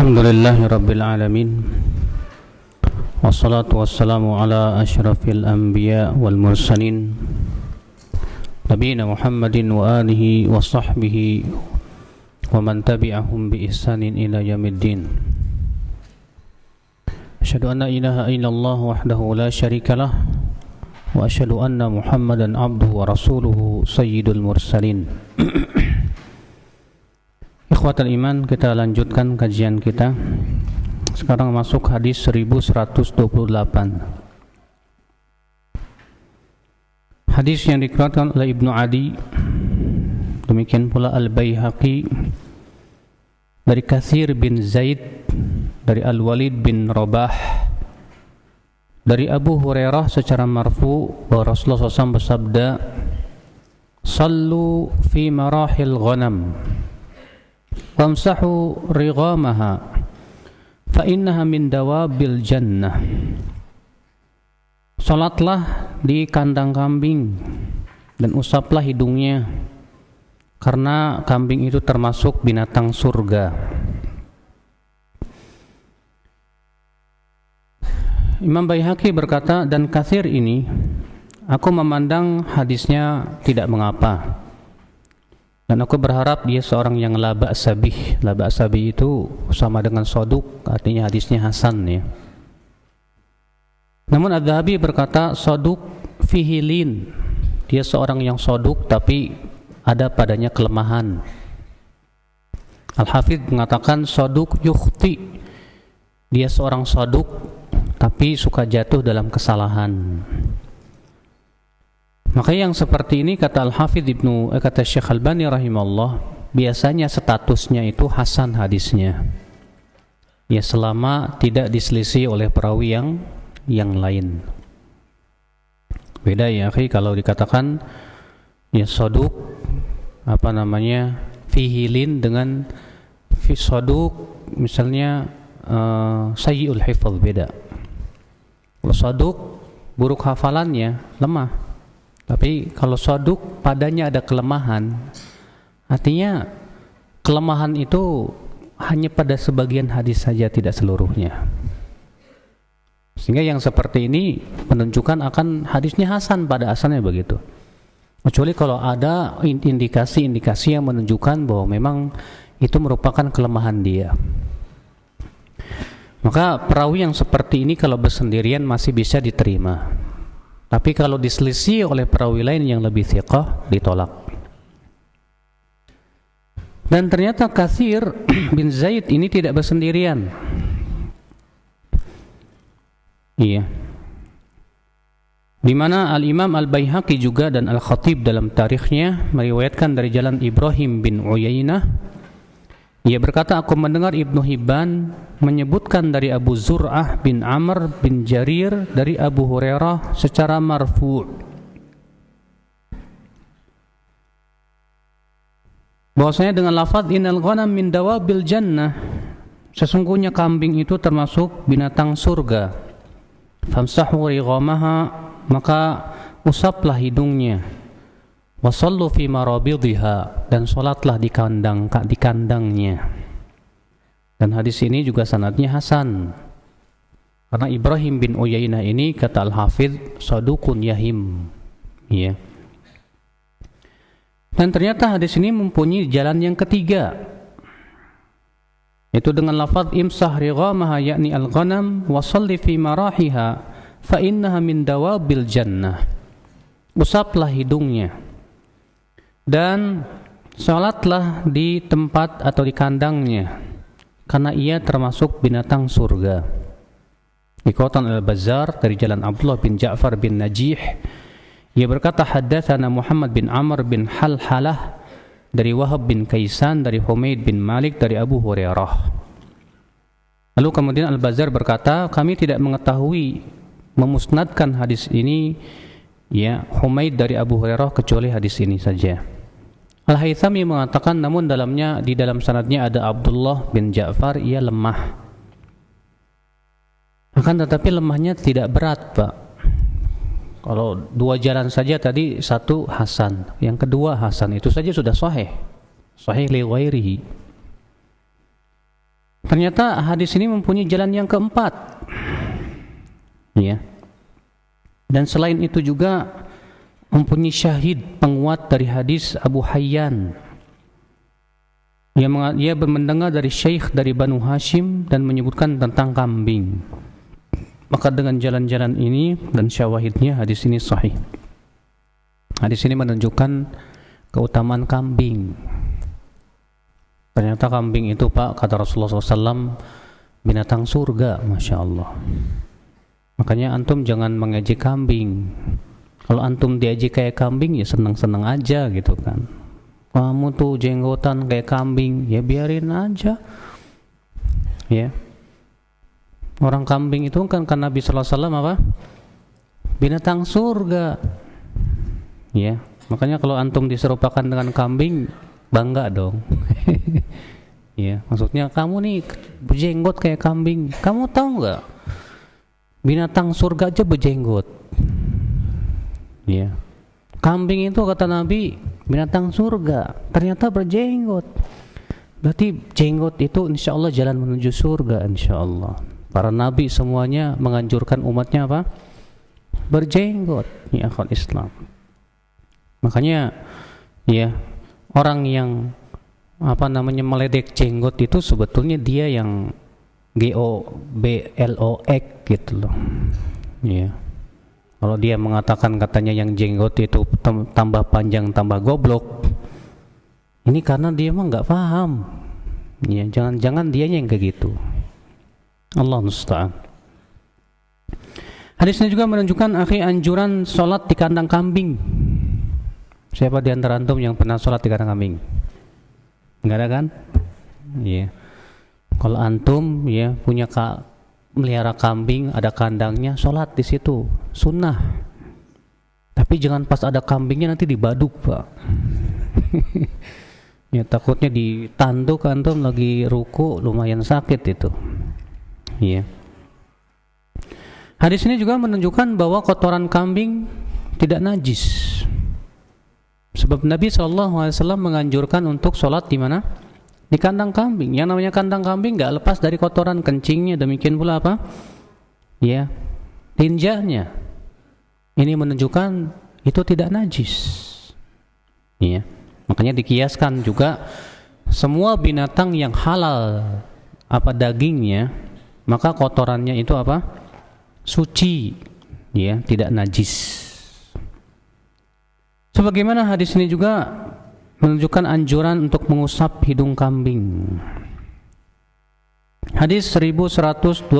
Alhamdulillahi Rabbil Alamin. Wassalatu wassalamu ala ashrafil anbiya wal mursalin Nabiyina Muhammadin wa alihi wa sahbihi wa man tabi'ahum bi ihsanin ila yaumiddin. Asyhadu an la ilaha illallah wahdahu la syarikalah wa asyhadu anna Muhammadan abduhu wa rasuluhu sayyidul mursalin. Ikhwatal iman, kita lanjutkan kajian kita. Sekarang masuk hadis 1128. Hadis yang dikeluarkan oleh Ibnu Adi, demikian pula Al-Baihaqi, dari Katsir bin Zaid, dari Al-Walid bin Rabah, dari Abu Hurairah secara marfu bahwa Rasulullah SAW bersabda, "Sallu fi marahil ghanam wamsahu righamaha fa innaha min dawabil jannah." Salatlah di kandang kambing dan usaplah hidungnya, karena kambing itu termasuk binatang surga. Imam Baihaqi berkata, dan Katsir ini aku memandang hadisnya tidak mengapa, dan aku berharap dia seorang yang la ba'sa bih. La ba'sa bih itu sama dengan soduk, artinya hadisnya hasan ya. Namun Adz-Dzahabi berkata soduk fihi lin, dia seorang yang soduk tapi ada padanya kelemahan. Al-Hafidz mengatakan soduk yukhti, dia seorang soduk tapi suka jatuh dalam kesalahan. Maka yang seperti ini, kata Al-Hafidz kata Syekh Albani rahimahullah, biasanya statusnya itu hasan hadisnya ya, selama tidak diselisih oleh perawi yang lain. Beda ya akhi kalau dikatakan ya soduk fihilin dengan fi soduk misalnya sayyi'ul hifdz, beda. Kalau soduk buruk hafalannya, lemah. Tapi kalau soduk padanya ada kelemahan, artinya kelemahan itu hanya pada sebagian hadis saja, tidak seluruhnya. Sehingga yang seperti ini menunjukkan akan hadisnya hasan pada asalnya begitu. Kecuali kalau ada indikasi-indikasi yang menunjukkan bahwa memang itu merupakan kelemahan dia. Maka perawi yang seperti ini kalau bersendirian masih bisa diterima. Tapi kalau diselisih oleh perawi lain yang lebih thiqah, ditolak. Dan ternyata Katsir bin Zaid ini tidak bersendirian. Iya. Di mana Al-Imam Al-Baihaqi juga dan Al-Khatib dalam tarikhnya meriwayatkan dari jalan Ibrahim bin Uyainah. Ia berkata, aku mendengar Ibnu Hibban menyebutkan dari Abu Zur'ah bin Amr bin Jarir dari Abu Hurairah secara marfu' bahwasanya dengan lafaz innal ghanam min dawabil jannah, sesungguhnya kambing itu termasuk binatang surga. Famsahu righamaha, maka usaplah hidungnya. Wasallu fi marabidhiha, dan salatlah di kandangnya. Dan hadis ini juga sanadnya hasan. Karena Ibrahim bin Uyainah ini, kata Al-Hafidz, sadukun yahim. Ya. Dan ternyata hadis ini mempunyai jalan yang ketiga, yaitu dengan lafaz imsah righamaha, yakni al-ghanam, wasalli fi marahiha fa innaha min dawabil jannah. Usaplah hidungnya dan salatlah di tempat atau di kandangnya, karena ia termasuk binatang surga. Dikatakan Al-Bazzar dari jalan Abdullah bin Ja'far bin Najih, ia berkata haddatsana Muhammad bin Amr bin Halhalah dari Wahab bin Kaisan dari Humaid bin Malik dari Abu Hurairah. Lalu kemudian Al-Bazzar berkata, kami tidak mengetahui memusnadkan hadis ini ya Humaid dari Abu Hurairah kecuali hadis ini saja. Al-Haythami mengatakan namun di dalam sanadnya ada Abdullah bin Ja'far, ia lemah. Akan tetapi lemahnya tidak berat, Pak. Kalau dua jalan saja tadi, satu hasan, yang kedua hasan, itu saja sudah sahih li ghairihi. Ternyata hadis ini mempunyai jalan yang keempat. Ya. Dan selain itu juga mempunyai syahid penguat dari hadis Abu Hayyan. Ia mendengar dari syekh dari Banu Hashim dan menyebutkan tentang kambing. Maka dengan jalan-jalan ini dan syawahidnya hadis ini sahih. Hadis ini menunjukkan keutamaan kambing. Ternyata kambing itu, Pak, kata Rasulullah SAW, binatang surga, Masya Allah. Makanya antum jangan mengejek kambing. Kalau antum diejek kayak kambing, ya senang-senang aja gitu kan. Kamu tuh jenggotan kayak kambing, ya biarin aja. Ya. Orang kambing itu kan Nabi sallallahu alaihi wasallam apa? Binatang surga. Ya. Makanya kalau antum diserupakan dengan kambing, bangga dong. Ya, maksudnya kamu nih berjenggot kayak kambing. Kamu tahu nggak? Binatang surga aja berjenggot. Ya. Kambing itu kata Nabi binatang surga, ternyata berjenggot. Berarti jenggot itu insya Allah jalan menuju surga, insya Allah. Para nabi semuanya menganjurkan umatnya apa? Berjenggot, ya akal Islam. Makanya ya, orang yang meledek jenggot itu sebetulnya dia yang GOBLOX gitu loh. Ya. Kalau dia mengatakan katanya yang jenggot itu tambah panjang tambah goblok, ini karena dia mah nggak paham. Ya, jangan dianya yang kayak gitu. Allah musta'an. Hadis ini juga menunjukkan anjuran sholat di kandang kambing. Siapa di antara antum yang pernah sholat di kandang kambing? Enggak ada kan? Iya. Kalau antum ya punya melihara kambing, ada kandangnya, sholat di situ, sunnah. Tapi jangan pas ada kambingnya nanti dibaduk, Pak. Ya takutnya ditanduk antum lagi ruku, lumayan sakit itu. Iya. Hadis ini juga menunjukkan bahwa kotoran kambing tidak najis. Sebab Nabi SAW menganjurkan untuk sholat di mana? Di kandang kambing. Yang namanya kandang kambing nggak lepas dari kotoran kencingnya, demikian pula apa? Ya, tinjanya. Ini menunjukkan itu tidak najis. Ya, makanya dikiaskan juga semua binatang yang halal dagingnya, maka kotorannya itu apa? Suci, ya, tidak najis. Sebagaimana hadis ini juga menunjukkan anjuran untuk mengusap hidung kambing. Hadis 1129.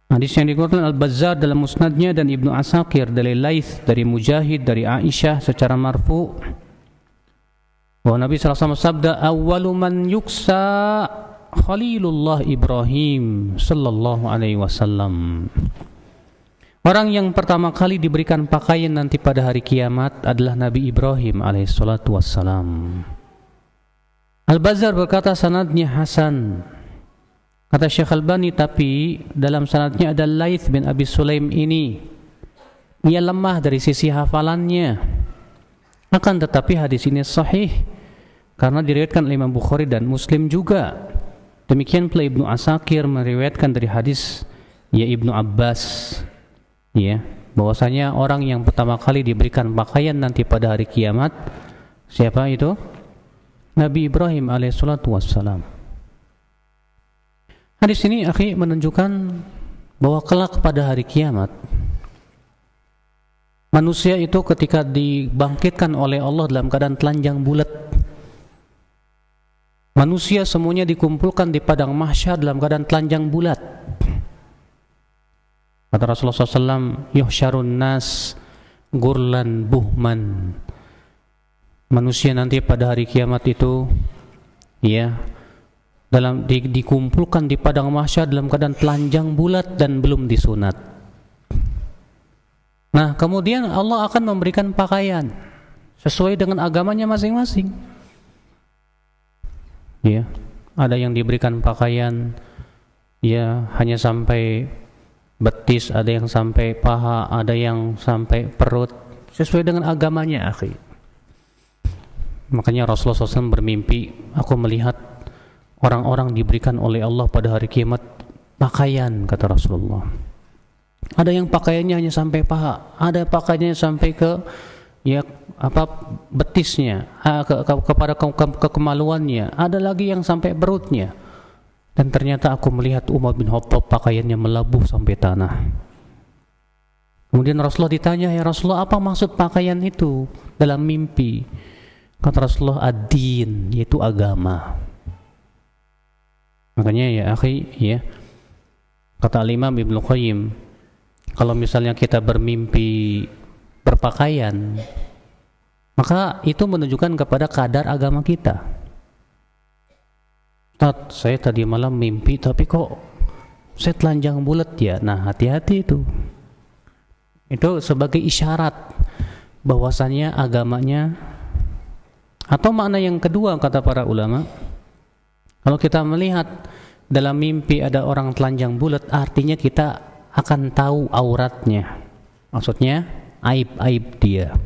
Hadis yang dikeluarkan Al-Bazzar dalam Musnadnya dan Ibnu Asakir dari Laits, dari Mujahid, dari Aisyah secara marfu, bahwa Nabi SAW sabda, "Awwalu man yuksa Khalilullah Ibrahim sallallahu alaihi wasallam." Orang yang pertama kali diberikan pakaian nanti pada hari kiamat adalah Nabi Ibrahim alaihissalatu wassalam. Al-Bazzar berkata sanadnya hasan. Kata Syekh Albani, tapi dalam sanadnya ada Laits bin Abi Sulaim ini. Ia lemah dari sisi hafalannya. Akan tetapi hadis ini sahih karena diriwayatkan oleh Imam Bukhari dan Muslim juga. Demikian pula Ibnu Asakir meriwayatkan dari hadis Ibnu Abbas. Ya, bahwasanya orang yang pertama kali diberikan pakaian nanti pada hari kiamat, siapa itu? Nabi Ibrahim alaihissalatu wassalam. Hadis ini menunjukkan bahwa kelak pada hari kiamat, manusia itu ketika dibangkitkan oleh Allah dalam keadaan telanjang bulat, manusia semuanya dikumpulkan di padang mahsyar dalam keadaan telanjang bulat. Kata Rasulullah SAW, yuhsyarun nas gurlan buhman. Manusia nanti pada hari kiamat itu, ya, dikumpulkan di padang mahsyar dalam keadaan telanjang bulat dan belum disunat. Nah, kemudian Allah akan memberikan pakaian sesuai dengan agamanya masing-masing. Ya, ada yang diberikan pakaian, ya, hanya sampai betis, ada yang sampai paha, ada yang sampai perut, sesuai dengan agamanya, akhi. Makanya Rasulullah SAW bermimpi, aku melihat orang-orang diberikan oleh Allah pada hari kiamat pakaian, kata Rasulullah. Ada yang pakaiannya hanya sampai paha, ada pakaiannya sampai ke betisnya, kepada kemaluannya, ada lagi yang sampai perutnya. Dan ternyata aku melihat Umar bin Khattab pakaiannya melabuh sampai tanah. Kemudian Rasulullah ditanya, ya Rasulullah, apa maksud pakaian itu dalam mimpi? Kata Rasulullah, ad-din, yaitu agama. Makanya ya akhi, ya, kata Imam Ibnu Qayyim, kalau misalnya kita bermimpi berpakaian, maka itu menunjukkan kepada kadar agama kita. Ustaz, saya tadi malam mimpi tapi kok saya telanjang bulat ya. Nah, hati-hati itu. Itu sebagai isyarat bahwasannya agamanya. Atau makna yang kedua kata para ulama, kalau kita melihat dalam mimpi ada orang telanjang bulat, artinya kita akan tahu auratnya. Maksudnya aib-aib dia.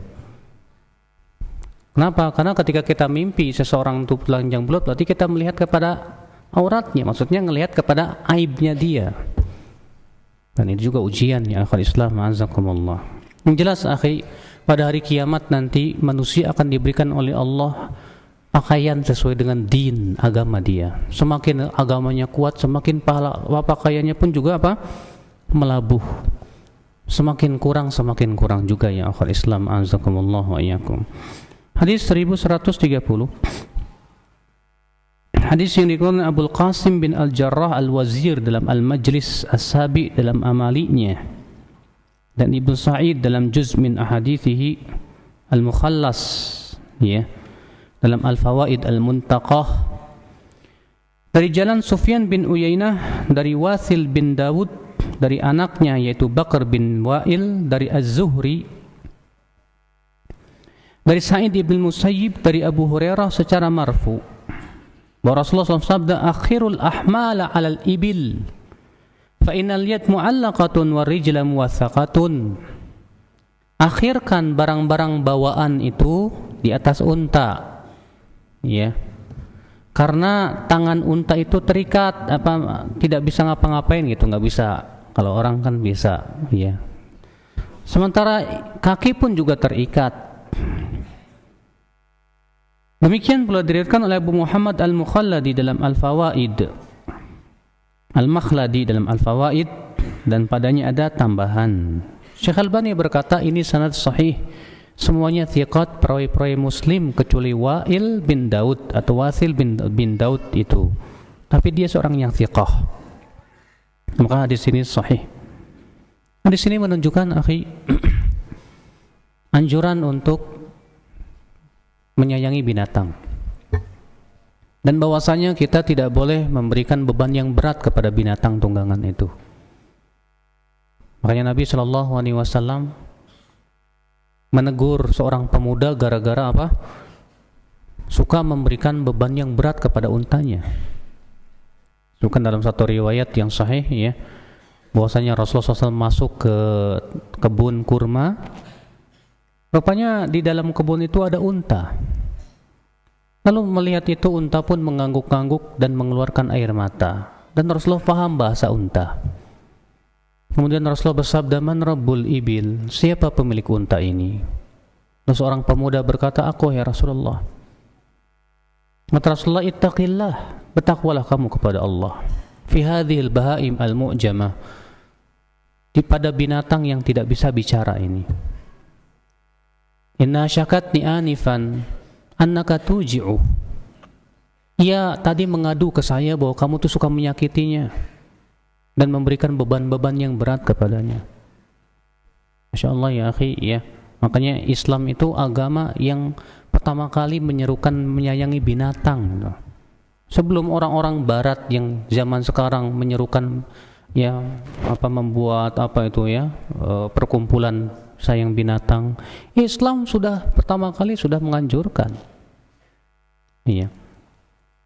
Kenapa? Karena ketika kita mimpi seseorang itu telanjang bulat, berarti kita melihat kepada auratnya, maksudnya melihat kepada aibnya dia. Dan itu juga ujian ya akhir Islam, azakumullah. Yang jelas akhi, pada hari kiamat nanti manusia akan diberikan oleh Allah pakaian sesuai dengan din, agama dia. Semakin agamanya kuat, semakin pahala pakaiannya pun juga melabuh. Semakin kurang juga ya akhir Islam, azakumullah wa iyyakum. Hadis 1130. Hadis yang dikeluarkan Abul Qasim bin Al-Jarrah Al-Wazir dalam Al-Majlis As-Sabi dalam amalinya, dan Ibnu Sa'id dalam juz min ahadithihi Al-Mukhallas, ya, dalam Al-Fawaid Al-Muntaqah, dari jalan Sufyan bin Uyainah dari Wasil bin Dawud dari anaknya yaitu Bakar bin Wa'il dari Az-Zuhri dari Sa'id ibn Musayyib dari Abu Hurairah secara marfu bahwa Rasulullah SAW sabda, akhirul ahmala alal ibil fa innal yad mu'allaqatun wa rijla muwathaqatun. Akhirkan barang-barang bawaan itu di atas unta, ya, karena tangan unta itu terikat, tidak bisa ngapa-ngapain gitu, nggak bisa. Kalau orang kan bisa, ya. Sementara kaki pun juga terikat. Demikian pula diriwayatkan oleh Abu Muhammad Al-Mukhladi dalam Al-Fawaid, Al-Makhladi dalam Al-Fawaid, dan padanya ada tambahan. Syekh Albani berkata ini sanad sahih, semuanya thiqat, perawi-perawi Muslim kecuali Wa'il bin Daud atau Wasil bin Daud itu, tapi dia seorang yang thiqah, maka hadis ini sahih. Hadis ini menunjukkan akhi anjuran untuk menyayangi binatang, dan bahwasanya kita tidak boleh memberikan beban yang berat kepada binatang tunggangan itu. Makanya Nabi SAW menegur seorang pemuda gara-gara suka memberikan beban yang berat kepada untanya. Bukan dalam satu riwayat yang sahih, ya, bahwasanya Rasulullah SAW masuk ke kebun kurma. Rupanya di dalam kebun itu ada unta. Lalu melihat itu, unta pun mengangguk-angguk dan mengeluarkan air mata. Dan Rasulullah paham bahasa unta. Kemudian Rasulullah bersabda, man rabbul ibil, siapa pemilik unta ini? Lalu seorang pemuda berkata, aku ya Rasulullah. Maka Rasulullah, ittaqillah, bertakwalah kamu kepada Allah. Fi hadhil bahaim al-mu'jamah, pada binatang yang tidak bisa bicara ini. Inna syakatni anifan annaka tuji'u. Ia tadi mengadu ke saya bahwa kamu tuh suka menyakitinya dan memberikan beban-beban yang berat kepadanya. Masya Allah ya akhi, ya. Makanya Islam itu agama yang pertama kali menyerukan menyayangi binatang. Sebelum orang-orang barat yang zaman sekarang menyerukan, ya, membuat perkumpulan sayang binatang, Islam sudah pertama kali sudah menganjurkan. Iya.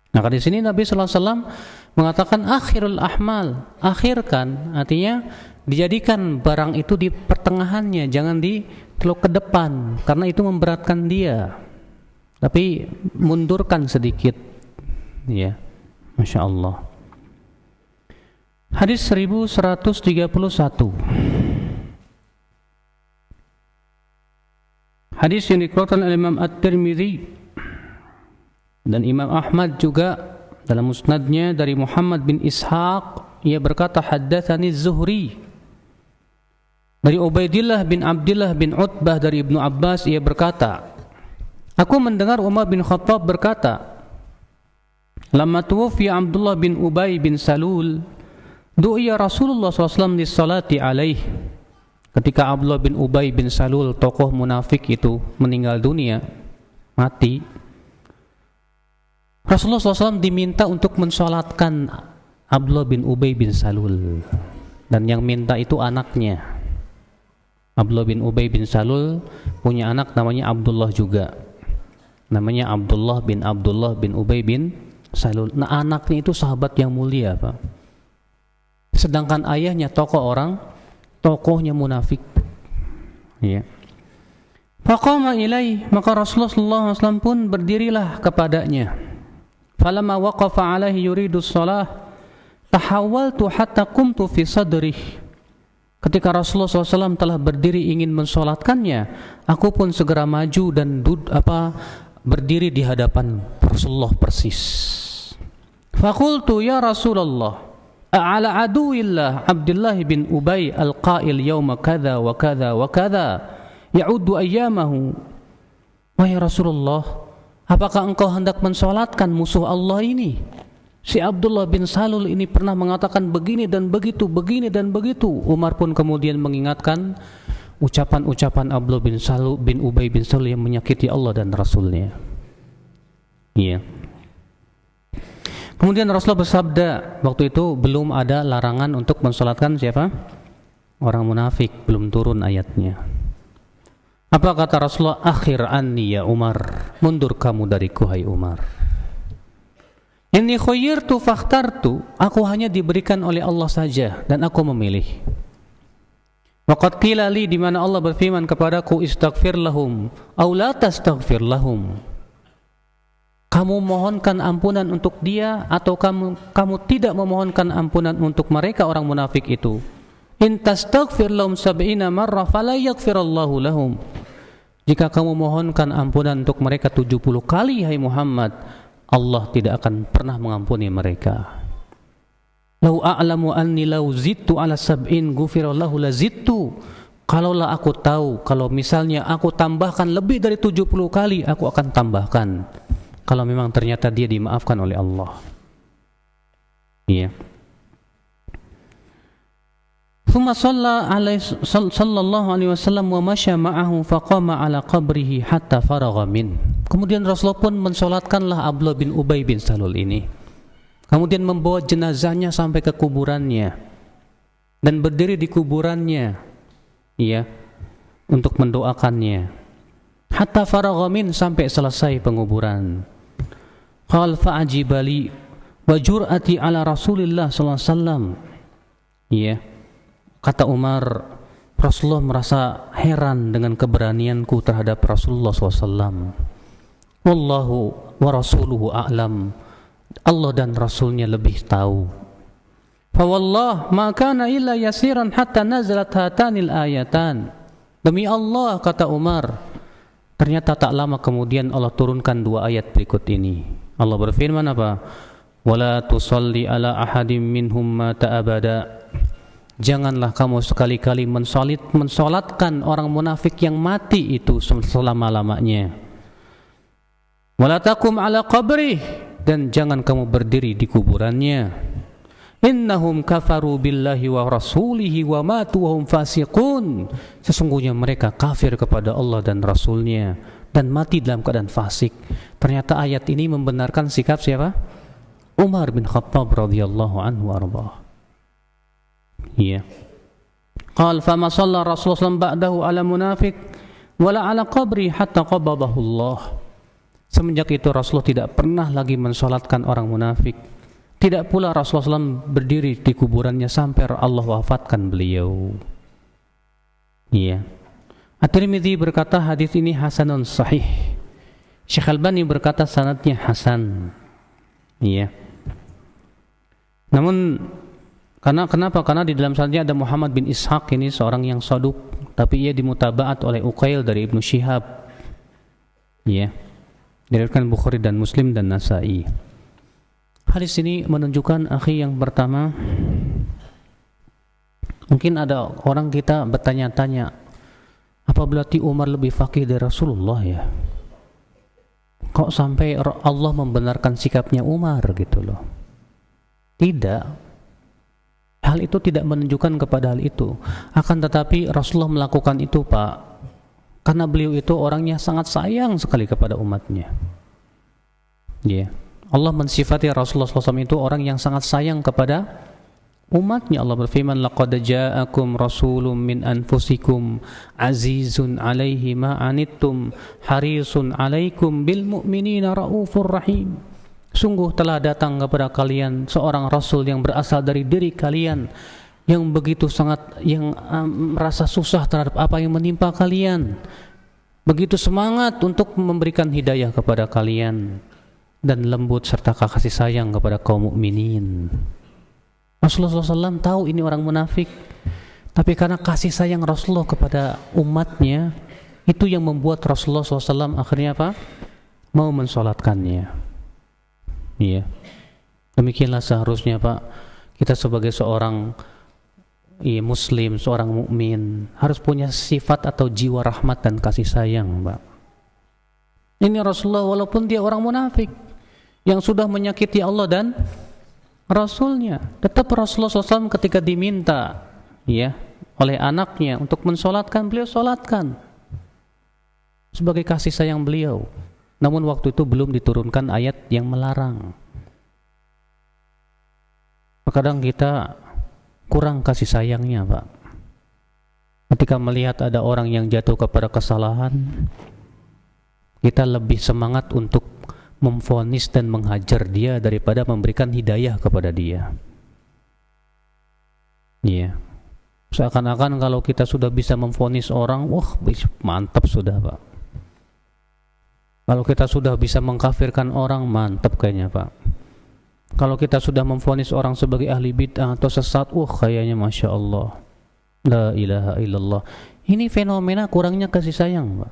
Nah, di sini Nabi sallallahu alaihi wasallam mengatakan akhirul ahmal, akhirkan, artinya dijadikan barang itu di pertengahannya, jangan diteluk ke depan karena itu memberatkan dia. Tapi mundurkan sedikit, ya. Masya Allah. Hadis 1131. Hadis yang dikeluarkan oleh Imam At-Tirmidzi dan Imam Ahmad juga dalam musnadnya dari Muhammad bin Ishaq, ia berkata haddatsani Zuhri dari Ubaidillah bin Abdullah bin Utbah dari Ibnu Abbas, ia berkata, aku mendengar Umar bin Khattab berkata, lamma tuwfiya Abdullah bin Ubay bin Salul du'iya Rasulullah SAW lis-salati alaih. Ketika Abdullah bin Ubay bin Salul, tokoh munafik itu, meninggal dunia, mati, Rasulullah SAW diminta untuk mensolatkan Abdullah bin Ubay bin Salul, dan yang minta itu anaknya. Abdullah bin Ubay bin Salul punya anak namanya Abdullah juga, namanya Abdullah bin Ubay bin Salul. Nah, anaknya itu sahabat yang mulia, Pak. Sedangkan ayahnya tokohnya munafik. Ya. Faqama ilai, maka Rasulullah SAW pun berdirilah kepadanya. Falamma waqafa alaihi yuridus shalah tahawaltu hatta qumtu fi sadrih. Ketika Rasulullah SAW telah berdiri ingin mensolatkannya, aku pun segera maju dan berdiri di hadapan Rasulullah persis. Faqultu ya Rasulullah, a'ala aduillah Abdullah bin Ubay al-qail yawma kadha wa kadha wa kadha ya'uddu ayyamahu. Wahai Rasulullah, apakah engkau hendak mensolatkan musuh Allah ini? Si Abdullah bin Salul ini pernah mengatakan begini dan begitu, begini dan begitu. Umar pun kemudian mengingatkan ucapan-ucapan Abdullah bin Ubay bin Salul yang menyakiti Allah dan Rasulnya. Iya. Kemudian Rasulullah bersabda, waktu itu belum ada larangan untuk mensolatkan siapa? Orang munafik, belum turun ayatnya. Apa kata Rasulullah? Akhir anni ya Umar, mundur kamu dariku hai Umar. Inni khayyirtu fakhtartu, aku hanya diberikan oleh Allah saja dan aku memilih. Waqad qila li, di mana Allah berfirman kepadaku, istaghfir lahum aw la tastaghfir lahum. Kamu mohonkan ampunan untuk dia atau kamu tidak memohonkan ampunan untuk mereka orang munafik itu. In tastaghfir lahum 70 marrah fala yaghfirallahu lahum. Jika kamu mohonkan ampunan untuk mereka 70 kali hai Muhammad, Allah tidak akan pernah mengampuni mereka. Lau a'lamu anni lau zittu ala 70 ghufirallahu la zittu. Kalaulah aku tahu, kalau misalnya aku tambahkan lebih dari 70 kali, aku akan tambahkan. Kalau memang ternyata dia dimaafkan oleh Allah. Iya. Thumma sallallahu alaihi wasallam wa masya ma'ahu faqama ala qabrihi hatta faragha min. Kemudian Rasulullah pun mensolatkanlah Abdullah bin Ubay bin Salul ini. Kemudian membawa jenazahnya sampai ke kuburannya dan berdiri di kuburannya, iya, untuk mendoakannya. Hatta faragha min, sampai selesai penguburan. Qal fa'ajibali wa jur'ati ala Rasulillah sallallahu alaihi wasallam. Iya. Kata Umar, Rasulullah merasa heran dengan keberanianku terhadap Rasulullah SAW. Wallahu wa rasuluhu a'lam. Allah dan Rasulnya lebih tahu. Fa wallah ma kana illa yasiran hatta nazalat hatanil ayatan. Demi Allah, kata Umar, ternyata tak lama kemudian Allah turunkan dua ayat berikut ini. Allah berfirman apa? Wala tusalli ala ahadim minhum mata abada. Janganlah kamu sekali-kali mensolatkan orang munafik yang mati itu selama-lamanya. Wala taqum ala qabrih, dan jangan kamu berdiri di kuburannya. Innahum kafaru billahi wa rasulihi wa matu wa hum fasiqun. Sesungguhnya mereka kafir kepada Allah dan Rasulnya dan mati dalam keadaan fasik. Ternyata ayat ini membenarkan sikap siapa? Umar bin Khattab radhiyallahu anhu arba. Iya. Qal fama shalla Rasulullah sallallahu ba'dahu ala munafiq wala ala qabri hatta qabadahu Allah. Semenjak itu Rasulullah tidak pernah lagi mensolatkan orang munafik. Tidak pula Rasulullah SAW berdiri di kuburannya sampai Allah wafatkan beliau. Iya. At-Tirmidzi berkata hadis ini hasanun sahih. Syekh Albani berkata sanadnya hasan. Iya. Namun kenapa? Karena di dalam sanadnya ada Muhammad bin Ishaq, ini seorang yang saduk, tapi ia dimutabaat oleh Uqail dari Ibnu Syihab. Ya. Diriwayatkan Bukhari dan Muslim dan Nasa'i. Hadis ini menunjukkan, akhi, yang pertama, mungkin ada orang kita bertanya-tanya, apa berarti Umar lebih faqih dari Rasulullah ya? Kok sampai Allah membenarkan sikapnya Umar gitu loh? Tidak. Hal itu tidak menunjukkan kepada hal itu. Akan tetapi Rasulullah melakukan itu, Pak, karena beliau itu orangnya sangat sayang sekali kepada umatnya. Ya. Allah mensifati Rasulullah SAW itu orang yang sangat sayang kepada umatnya. Allah berfirman, laqad ja'akum rasulun min anfusikum azizun 'alaihi ma 'anittum harisun 'alaikum bil mu'minina raufur rahim. Sungguh telah datang kepada kalian seorang rasul yang berasal dari diri kalian, yang begitu sangat merasa susah terhadap apa yang menimpa kalian, begitu semangat untuk memberikan hidayah kepada kalian, dan lembut serta kasih sayang kepada kaum mukminin. Rasulullah SAW tahu ini orang munafik, tapi karena kasih sayang Rasulullah kepada umatnya, itu yang membuat Rasulullah SAW akhirnya apa? Mau mensolatkannya. Iya. Demikianlah seharusnya, Pak, kita sebagai seorang Muslim, seorang mukmin harus punya sifat atau jiwa rahmat dan kasih sayang, Pak. Ini Rasulullah walaupun dia orang munafik yang sudah menyakiti Allah dan Rasulnya, tetap Rasulullah SAW ketika diminta ya oleh anaknya untuk mensolatkan, beliau solatkan sebagai kasih sayang beliau. Namun waktu itu belum diturunkan ayat yang melarang. Terkadang kita kurang kasih sayangnya, Pak. Ketika melihat ada orang yang jatuh kepada kesalahan, kita lebih semangat untuk memvonis dan menghajar dia daripada memberikan hidayah kepada dia. Iya. Seakan-akan kalau kita sudah bisa memvonis orang, wah mantap sudah, Pak. Kalau kita sudah bisa mengkafirkan orang, mantap kayaknya, Pak. Kalau kita sudah memvonis orang sebagai ahli bid'ah atau sesat, kayaknya Masya Allah, la ilaha illallah. Ini fenomena kurangnya kasih sayang, Pak.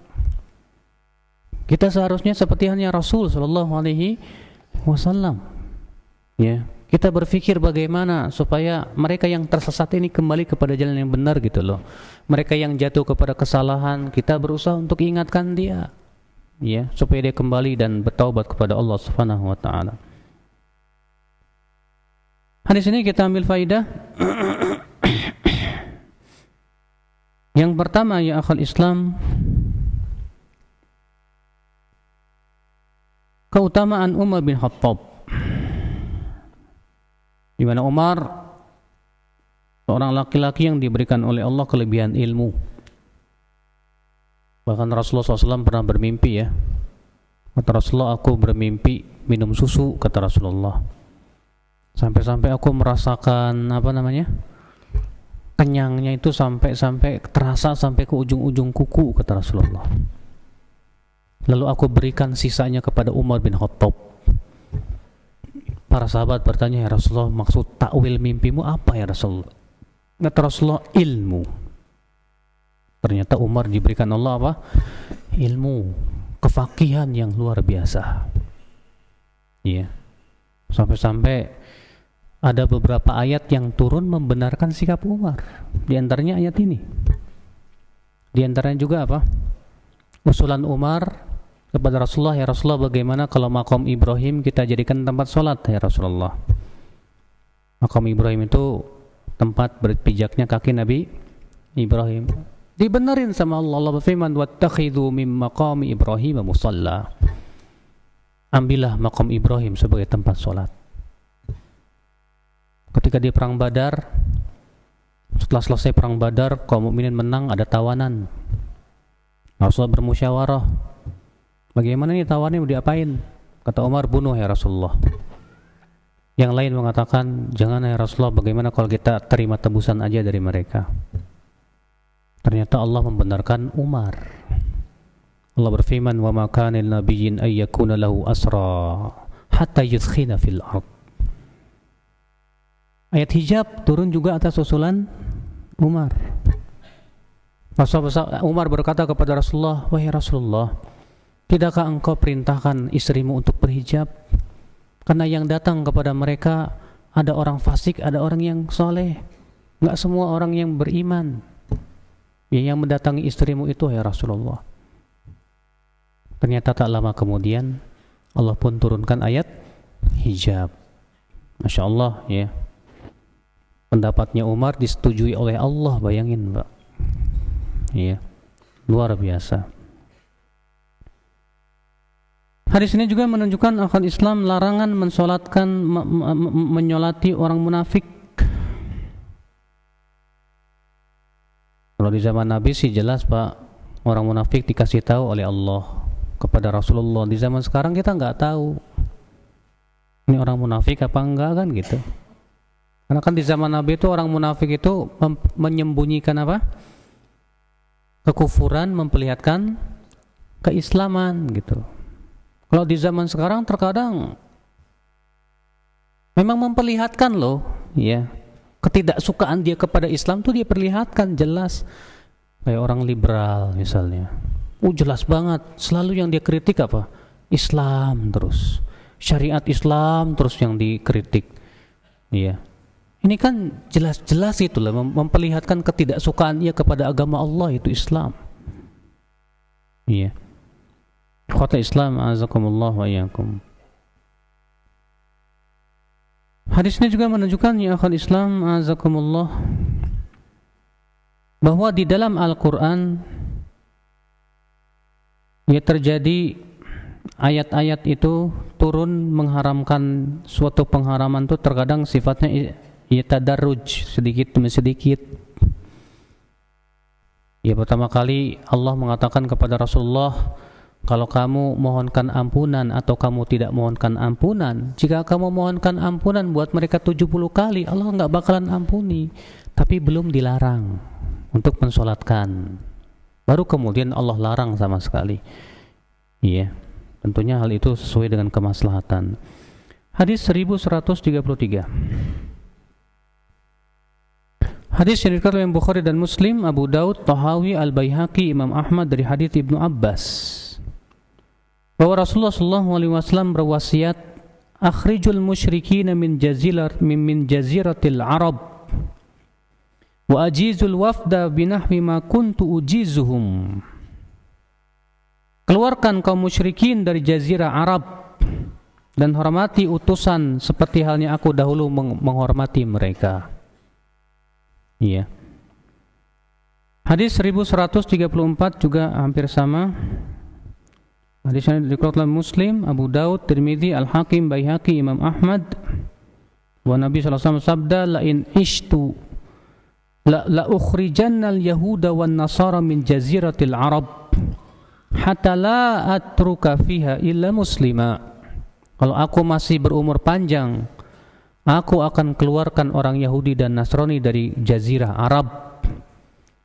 Kita seharusnya seperti halnya Rasul Sallallahu Alaihi Wasallam. Ya, kita berpikir bagaimana supaya mereka yang tersesat ini kembali kepada jalan yang benar gitu loh. Mereka yang jatuh kepada kesalahan, kita berusaha untuk ingatkan dia, ya, supaya dia kembali dan bertaubat kepada Allah Subhanahu Wa Taala. Hadis ini kita ambil faidah. Yang pertama, ya akhal Islam, keutamaan Umar bin Khattab, di mana Umar seorang laki-laki yang diberikan oleh Allah kelebihan ilmu. Bahkan Rasulullah SAW pernah bermimpi, ya. Kata Rasulullah, aku bermimpi minum susu, kata Rasulullah. Sampai-sampai aku merasakan kenyangnya itu sampai terasa sampai ke ujung-ujung kuku, kata Rasulullah. Lalu aku berikan sisanya kepada Umar bin Khattab. Para sahabat bertanya, ya Rasulullah, maksud takwil mimpimu apa ya Rasulullah? Kata Rasulullah, ilmu. Ternyata Umar diberikan Allah apa? Ilmu, kefakihan yang luar biasa. Iya. Sampai-sampai ada beberapa ayat yang turun membenarkan sikap Umar. Di antaranya ayat ini. Di antaranya juga apa? Usulan Umar kepada Rasulullah, ya Rasulullah, bagaimana kalau makam Ibrahim kita jadikan tempat sholat, ya Rasulullah? Makam Ibrahim itu tempat berpijaknya kaki Nabi Ibrahim. Dibenerin sama Allah. Allah berfirman, wattakhidhu min maqami Ibrahim musalla. Ambillah makam Ibrahim sebagai tempat sholat. Ketika di perang Badar, setelah selesai perang Badar, kaum mukminin menang, ada tawanan. Rasulullah bermusyawarah, bagaimana nih tawanan mau diapain? Kata Umar, bunuh ya Rasulullah. Yang lain mengatakan, jangan ya Rasulullah, bagaimana kalau kita terima tebusan aja dari mereka? Ternyata Allah membenarkan Umar. Allah berfirman, wa ma kana lin nabiyyin ay yakuna lahu asra hatta yudkhina fil ard. Ayat hijab turun juga atas usulan Umar. Umar berkata kepada Rasulullah, "Wahai Rasulullah, tidakkah engkau perintahkan istrimu untuk berhijab? Karena yang datang kepada mereka ada orang fasik, ada orang yang soleh. Enggak semua orang yang beriman. Ya, yang mendatangi istrimu itu, ya Rasulullah." Ternyata tak lama kemudian Allah pun turunkan ayat hijab. Masya Allah, ya. Pendapatnya Umar disetujui oleh Allah, bayangin, Pak. Ya, luar biasa. Hadis ini juga menunjukkan akan Islam larangan mensolatkan, menyolati orang munafik. Kalau di zaman Nabi sih jelas, Pak, orang munafik dikasih tahu oleh Allah kepada Rasulullah. Di zaman sekarang kita nggak tahu ini orang munafik apa enggak, kan gitu. Karena kan di zaman Nabi itu orang munafik itu menyembunyikan apa? Kekufuran, memperlihatkan keislaman gitu. Kalau di zaman sekarang terkadang memang memperlihatkan loh, ya, ketidaksukaan dia kepada Islam tuh dia perlihatkan jelas. Kayak orang liberal misalnya, jelas banget, selalu yang dia kritik apa? Islam terus, syariat Islam terus yang dikritik, iya. Ini kan jelas-jelas itulah memperlihatkan ketidaksukaan ia kepada agama Allah, itu Islam. Iya. Ikhwata Islam, azakumullah wa iyyakum. Hadis ini juga menunjukkan, ya akhwat Islam, azakumullah, bahwa di dalam Al-Qur'an ya terjadi ayat-ayat itu turun mengharamkan suatu pengharaman itu terkadang sifatnya ya tadarruj, sedikit demi sedikit. Ya, pertama kali Allah mengatakan kepada Rasulullah, kalau kamu mohonkan ampunan atau kamu tidak mohonkan ampunan, jika kamu mohonkan ampunan buat mereka 70 kali, Allah nggak bakalan ampuni. Tapi belum dilarang untuk mensolatkan. Baru kemudian Allah larang sama sekali. Iya, tentunya hal itu sesuai dengan kemaslahatan. Hadis 1133. Hadis yang diriwayatkan oleh Bukhari dan Muslim, Abu Daud, Tahawi, Al-Baihaqi, Imam Ahmad dari hadis Ibnu Abbas, bahwa Rasulullah SAW berwasiat, akhrijul musyrikin min jaziratil Arab wa ajizul wafda binahwi ma kuntu ujizuhum. Keluarkan kaum musyrikin dari jazirah Arab dan hormati utusan seperti halnya aku dahulu menghormati mereka. Iya. Hadis 1134 juga hampir sama. Hadis ini diriwayatkan oleh Muslim, Abu Daud, Tirmidzi, Al-Hakim, Baihaqi, Imam Ahmad. Wa Nabi sallallahu alaihi wasallam sabda, la in ishtu la ukhrijanna al-yahuda wan nasara min jaziratil Arab hatta la atruka fiha illa muslima. Kalau aku masih berumur panjang, aku akan keluarkan orang Yahudi dan Nasrani dari jazirah Arab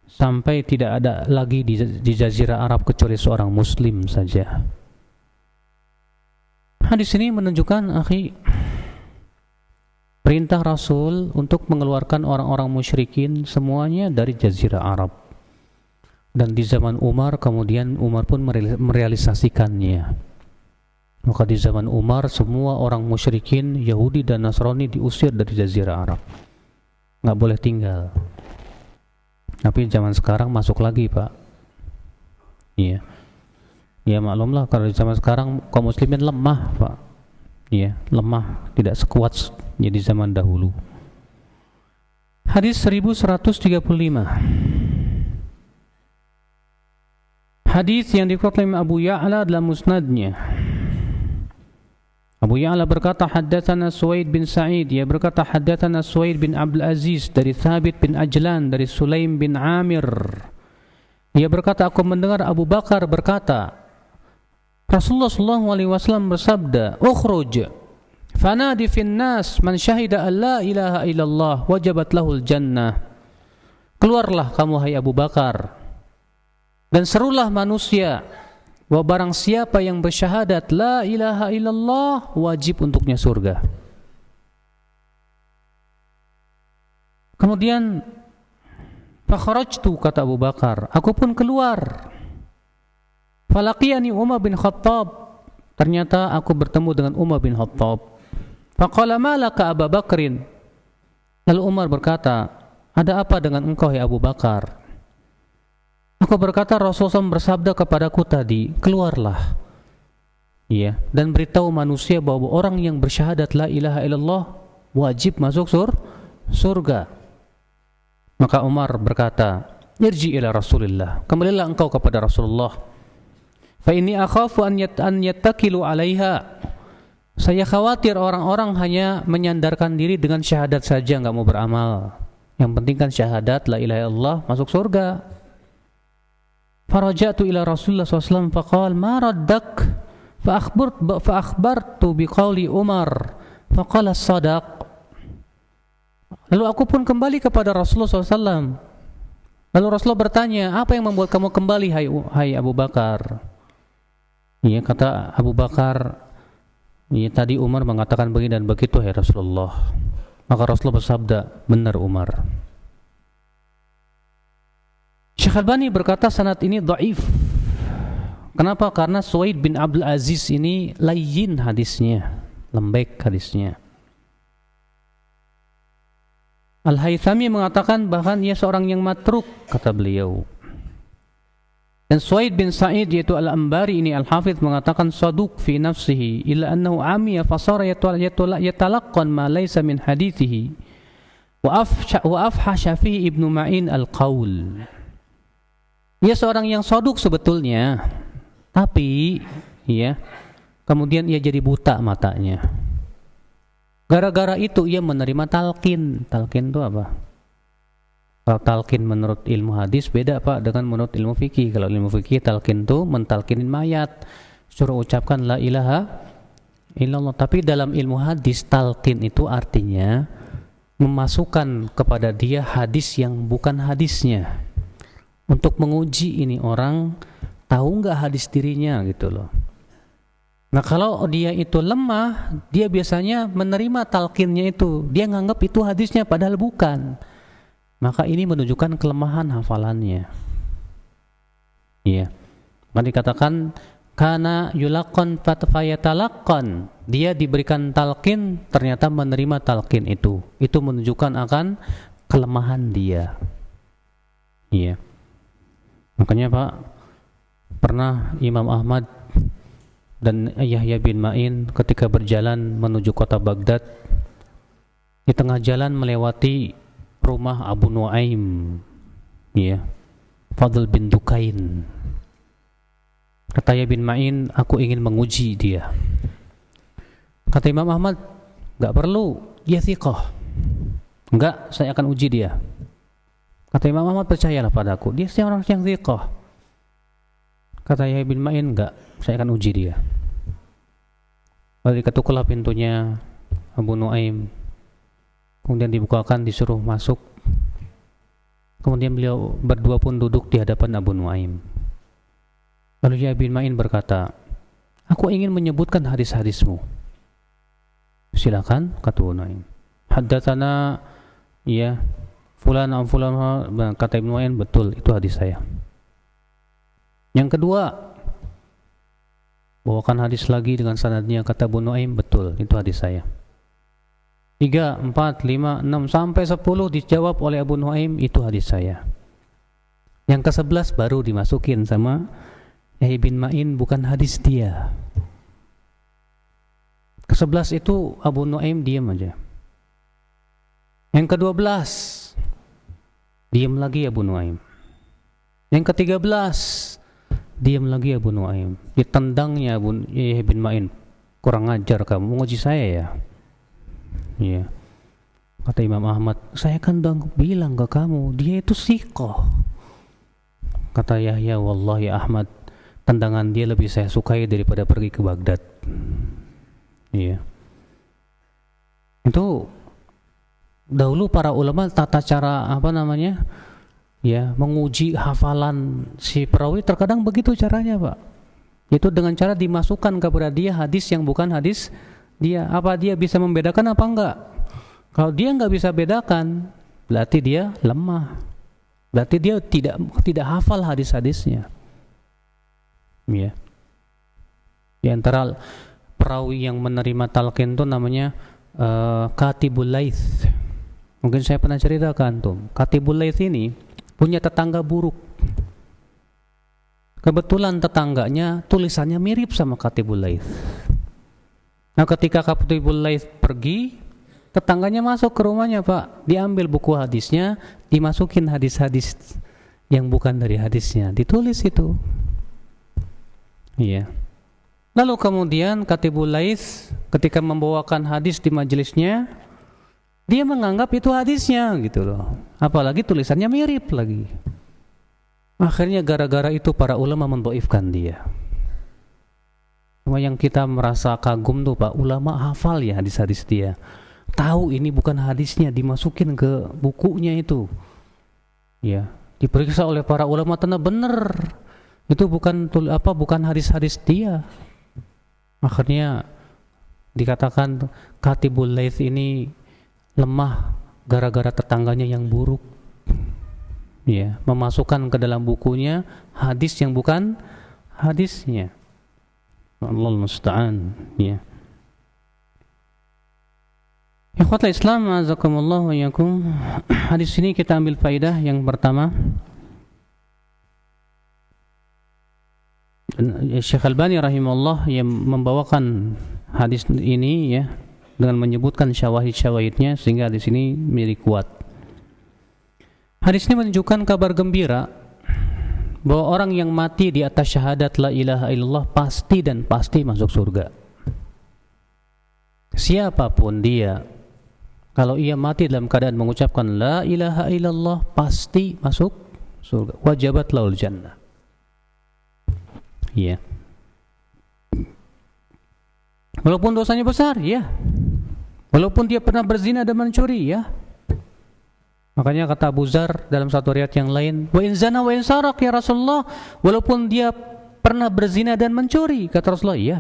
sampai tidak ada lagi di jazirah Arab kecuali seorang muslim saja. Hadis ini menunjukkan, akhi, perintah Rasul untuk mengeluarkan orang-orang musyrikin semuanya dari jazirah Arab. Dan di zaman Umar, kemudian Umar pun merealisasikannya. Maka di zaman Umar semua orang musyrikin Yahudi dan Nasrani diusir dari jazirah Arab, nggak boleh tinggal. Tapi zaman sekarang masuk lagi, Pak. Iya. Ya maklumlah kalau di zaman sekarang kaum muslimin lemah, Pak. Iya, lemah, tidak sekuat di zaman dahulu. Hadis 1135. Hadis yang diriwayatkan Abu Ya'la dalam musnadnya. Abu Ya'la berkata, haddatsana Suwaid bin Sa'id, ia berkata haddatsana Suwaid bin Abdul Aziz dari Thabit bin Ajlan dari Sulaim bin Amir. Ia berkata, aku mendengar Abu Bakar berkata, Rasulullah SAW bersabda, ukhruj fanadi fin nas man syahida an la ilaha illallah wajabat lahul jannah. Keluarlah kamu, hai Abu Bakar, dan serulah manusia, bahwa barang siapa yang bersyahadat la ilaha illallah, wajib untuknya surga. Kemudian fakharajtu, kata Abu Bakar, aku pun keluar. Falaqiyani Umar bin Khattab, ternyata aku bertemu dengan Umar bin Khattab. Faqala ma laka Abu Bakrin, lalu Umar berkata, ada apa dengan engkau ya Abu Bakar? Aku berkata, Rasulullah bersabda kepadaku tadi, keluarlah, ya, dan beritahu manusia bahwa orang yang bersyahadat la ilaha illallah wajib masuk surga. Maka Umar berkata, irji ila Rasulillah, kembalilah engkau kepada Rasulullah. Fa inni akhafu an yattakilu alaiha, saya khawatir orang-orang hanya menyandarkan diri dengan syahadat saja, enggak mau beramal. Yang penting kan syahadat la ilaha illallah, masuk surga. Faraja'tu ila Rasulullah SAW faqal ma raddak fa akhbartu biqauli Umar faqala sadaq. Lalu aku pun kembali kepada Rasulullah SAW. Lalu Rasulullah bertanya, apa yang membuat kamu kembali hai Abu Bakar? Ya, kata Abu Bakar, ya, tadi Umar mengatakan begini dan begitu hai Rasulullah. Maka Rasulullah bersabda, benar Umar. Syekh Albani berkata sanad ini dhaif. Kenapa? Karena Suwaid bin Abdul Aziz ini layyin hadisnya, lembek hadisnya. Al-Haythami mengatakan bahkan ia seorang yang matruk, kata beliau. Dan Suwaid bin Sa'id yaitu Al-Ambari ini Al-Hafidh mengatakan saduq fi nafsihi illa annahu amiya fasara yatalaqqan ma laysa min hadithihi wa afhasha fihi Ibnu Ma'in al-qaul. Ia seorang yang saduq sebetulnya, tapi ya, kemudian ia jadi buta matanya. Gara-gara itu ia menerima talqin. Talqin itu apa? Kalau talqin menurut ilmu hadis beda Pak dengan menurut ilmu fikih. Kalau ilmu fikih talqin itu mentalkinin mayat, suruh ucapkan la ilaha illallah. Tapi dalam ilmu hadis talqin itu artinya memasukkan kepada dia hadis yang bukan hadisnya, untuk menguji ini orang tahu nggak hadis dirinya gitu loh. Nah kalau dia itu lemah, dia biasanya menerima talqinnya itu, dia nganggap itu hadisnya padahal bukan. Maka ini menunjukkan kelemahan hafalannya. Iya. Maka dikatakan kana yulaqan fatfayatalaqan, dia diberikan talqin ternyata menerima talqin itu. Itu menunjukkan akan kelemahan dia. Iya. Makanya Pak, pernah Imam Ahmad dan Yahya bin Ma'in ketika berjalan menuju kota Baghdad, di tengah jalan melewati rumah Abu Nuaim, ya, Fadl bin Dukain. Kata Yahya bin Ma'in, aku ingin menguji dia. Kata Imam Ahmad, enggak perlu, dia thiqah. Enggak, saya akan uji dia. Kata Imam Ahmad, percayalah padaku, dia seorang yang thiqah. Kata Yahya bin Ma'in, enggak, saya akan uji dia. Lalu diketuklah pintunya Abu Nuaim, kemudian dibukakan, disuruh masuk. Kemudian beliau berdua pun duduk di hadapan Abu Nuaim. Lalu Yahya bin Ma'in berkata, aku ingin menyebutkan hadis-hadismu. Silakan, kata Abu Nuaim. Haddatsana, ya, fulan, kata Ibnu Nuaim, betul, itu hadis saya. Yang kedua, bawakan hadis lagi dengan sanadnya, kata Abu Nuaim, betul, itu hadis saya. 3, 4, 5, 6 sampai 10 dijawab oleh Abu Nuaim, itu hadis saya. Yang ke-11 baru dimasukin sama Yahya bin Ma'in, bukan hadis dia. Ke-11 itu Abu Nuaim diam aja. Yang ke-12 diam lagi Abu Nuaim. Yang ke-13 diam lagi Abu Nuaim. Ditendangnya Yahya bin Ma'in, kurang ajar kamu, menguji saya ya. Iya. Kata Imam Ahmad, saya kan udah bilang ke kamu, dia itu thiqah. Kata Yahya, wallahi Ahmad, tendangan dia lebih saya sukai daripada pergi ke Baghdad. Iya. Itu dahulu para ulama tata cara ya, menguji hafalan si perawi terkadang begitu caranya, Pak. Itu dengan cara dimasukkan kepada dia hadis yang bukan hadis dia. Apa dia bisa membedakan apa enggak? Kalau dia enggak bisa bedakan, berarti dia lemah. Berarti dia tidak hafal hadis-hadisnya. Ya. Di antara perawi yang menerima talqin itu namanya Katibul Laits. Mungkin saya pernah cerita ke antum. Katibul Laits ini punya tetangga buruk. Kebetulan tetangganya tulisannya mirip sama Katibul Laits. Nah, ketika Katibul Laits pergi, tetangganya masuk ke rumahnya, Pak. Diambil buku hadisnya, dimasukin hadis-hadis yang bukan dari hadisnya, ditulis itu. Iya. Lalu kemudian Katibul Laits ketika membawakan hadis di majelisnya, dia menganggap itu hadisnya gitu loh. Apalagi tulisannya mirip lagi. Akhirnya gara-gara itu para ulama mendhaifkan dia. Cuma yang kita merasa kagum tuh, Pak, ulama hafal ya hadis-hadis dia. Tahu ini bukan hadisnya, dimasukin ke bukunya itu. Ya, diperiksa oleh para ulama, ternyata bener. Itu bukan hadis-hadis dia. Akhirnya dikatakan Katibul Laits ini lemah gara-gara tetangganya yang buruk. Ya, memasukkan ke dalam bukunya hadis yang bukan hadisnya. Allahul musta'an. Ya. Ikhwatul Islam, azakumullah wa yakum. Hadis ini kita ambil faedah yang pertama. Syekh Albani rahimahullah yang membawakan hadis ini ya dengan menyebutkan syawahid-syawahidnya sehingga hadis ini menjadi kuat. Hadis ini menunjukkan kabar gembira bahwa orang yang mati di atas syahadat la ilaha illallah pasti dan pasti masuk surga. Siapapun dia, kalau ia mati dalam keadaan mengucapkan la ilaha illallah pasti masuk surga. Wajabat lahul jannah. Ya. Walaupun dosanya besar, ya. Walaupun dia pernah berzina dan mencuri, ya. Makanya kata Abu Dzar dalam satu riwayat yang lain, wa in zana wa in sarak ya Rasulullah, walaupun dia pernah berzina dan mencuri, kata Rasulullah, iya.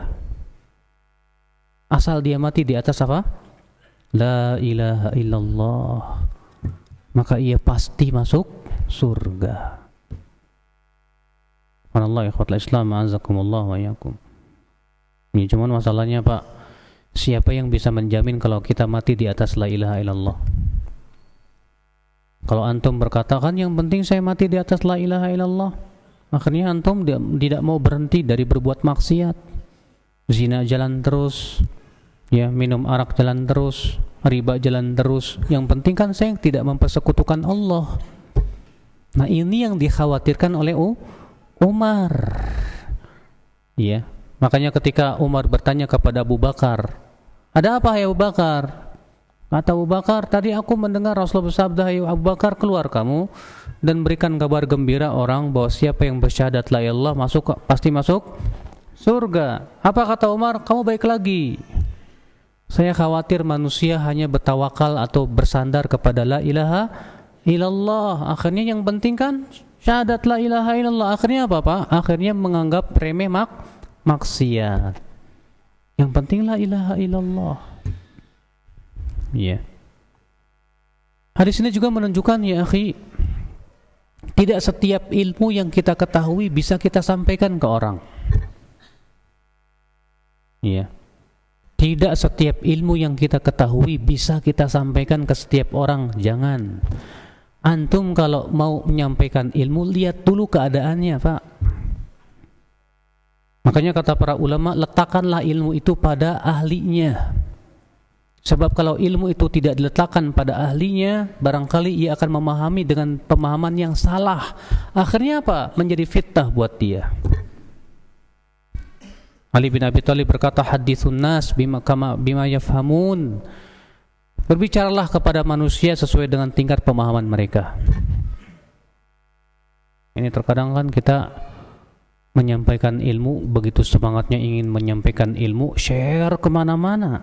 Asal dia mati di atas apa? La ilaha illallah, maka ia pasti masuk surga. Subhanallah, ikhwatul Islam, azakumullah wa yakum. Ini cuman masalahnya, Pak, siapa yang bisa menjamin kalau kita mati di atas la ilaha illallah? Kalau antum berkata kan yang penting saya mati di atas la ilaha illallah, akhirnya antum tidak mau berhenti dari berbuat maksiat. Zina jalan terus, ya, minum arak jalan terus, riba jalan terus. Yang penting kan saya tidak mempersekutukan Allah. Nah, ini yang dikhawatirkan oleh Umar. Ya, makanya ketika Umar bertanya kepada Abu Bakar, "Ada apa ya Abu Bakar?" Kata Abu Bakar, "Tadi aku mendengar Rasulullah bersabda, ayo Abu Bakar, keluar kamu dan berikan kabar gembira orang bahwa siapa yang bersyahadat la ilaha illallah pasti masuk surga." Apa kata Umar? "Kamu baik lagi. Saya khawatir manusia hanya bertawakal atau bersandar kepada la ilaha illallah. Akhirnya yang penting kan syahadat la ilaha illallah." Akhirnya apa, Pak? Akhirnya menganggap remeh maksiat. Yang penting la ilaha illallah. Ya. Hadis ini juga menunjukkan, ya akhi, tidak setiap ilmu yang kita ketahui bisa kita sampaikan ke orang. Ya. Tidak setiap ilmu yang kita ketahui bisa kita sampaikan ke setiap orang. Jangan. Antum kalau mau menyampaikan ilmu, lihat dulu keadaannya, Pak. Makanya kata para ulama, letakkanlah ilmu itu pada ahlinya. Sebab kalau ilmu itu tidak diletakkan pada ahlinya, barangkali ia akan memahami dengan pemahaman yang salah. Akhirnya apa? Menjadi fitnah buat dia. Ali bin Abi Thalib berkata, "Hadithun nas bima yafhamun." Berbicaralah kepada manusia sesuai dengan tingkat pemahaman mereka. Ini terkadang kan kita menyampaikan ilmu, begitu semangatnya ingin menyampaikan ilmu, share kemana-mana.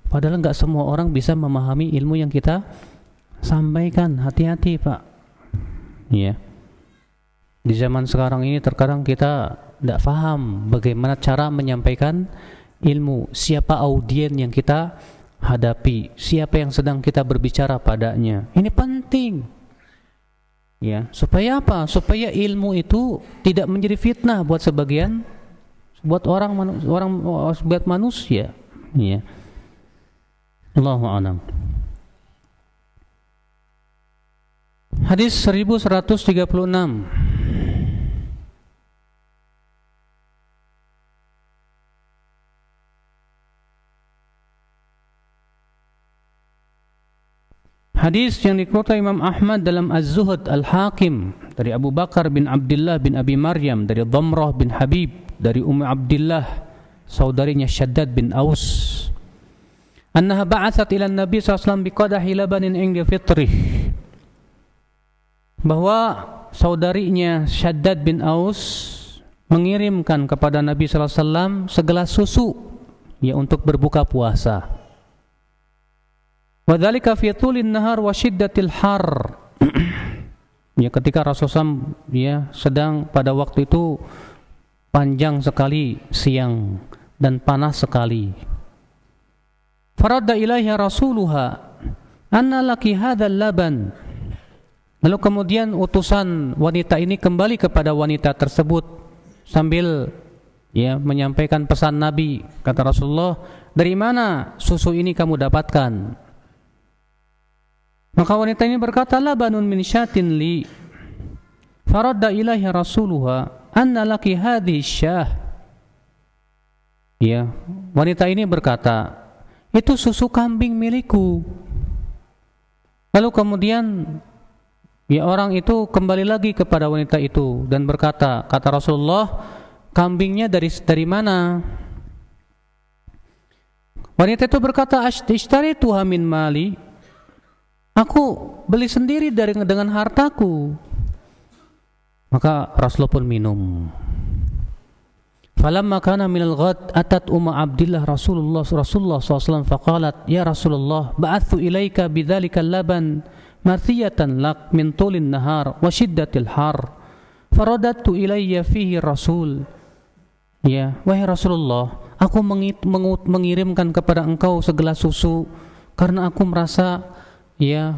Padahal nggak semua orang bisa memahami ilmu yang kita sampaikan. Hati-hati, Pak. Ya. Di zaman sekarang ini terkadang kita tidak paham bagaimana cara menyampaikan ilmu, siapa audien yang kita hadapi, siapa yang sedang kita berbicara padanya. Ini penting. Ya, supaya apa? Supaya ilmu itu tidak menjadi fitnah buat sebagian, buat buat manusia. Ya. Allahu a'lam. Hadis 1136. Hadis yang dikeluarkan Imam Ahmad dalam Az-Zuhd Al-Hakim dari Abu Bakar bin Abdullah bin Abi Maryam, dari Dhamrah bin Habib, dari Ummu Abdillah saudarinya Shaddad bin Aus, annaha ba'athat ila Nabi sallallahu alaihi wasallam biqadahi labanin inda fitrih, bahwa saudarinya Shaddad bin Aus mengirimkan kepada Nabi sallallahu alaihi wasallam segelas susu ya untuk berbuka puasa. Wadzalika fi tulin nahar wa syiddatil har. Ya, ketika Rasulullah ya sedang pada waktu itu panjang sekali siang dan panas sekali. Faradda ilaiha rasuluha anna laki hadzal laban. Lalu kemudian utusan wanita ini kembali kepada wanita tersebut sambil ya menyampaikan pesan Nabi. Kata Rasulullah, dari mana susu ini kamu dapatkan? Maka wanita ini berkata, labanun min syatin li. Faradda ilaihi rasuluha anna laki hadhihi syah. Ya, wanita ini berkata, itu susu kambing milikku. Lalu kemudian ya orang itu kembali lagi kepada wanita itu dan berkata, kata Rasulullah, kambingnya dari mana? Wanita itu berkata, ishtarituha min mali. Aku beli sendiri dengan hartaku. Maka Rasulullah pun minum. Falamma kana minal ghad atat Ummu Abdillah Rasulullah SAW faqalat, ya Rasulullah, ba'athu ilaika bidzalika laban marthiyatan lak min tulin nahar wa shiddatil har. Faradattu ilayya fihi Rasul. Ya, wahai Rasulullah, aku mengirimkan kepada engkau segelas susu karena aku merasa ya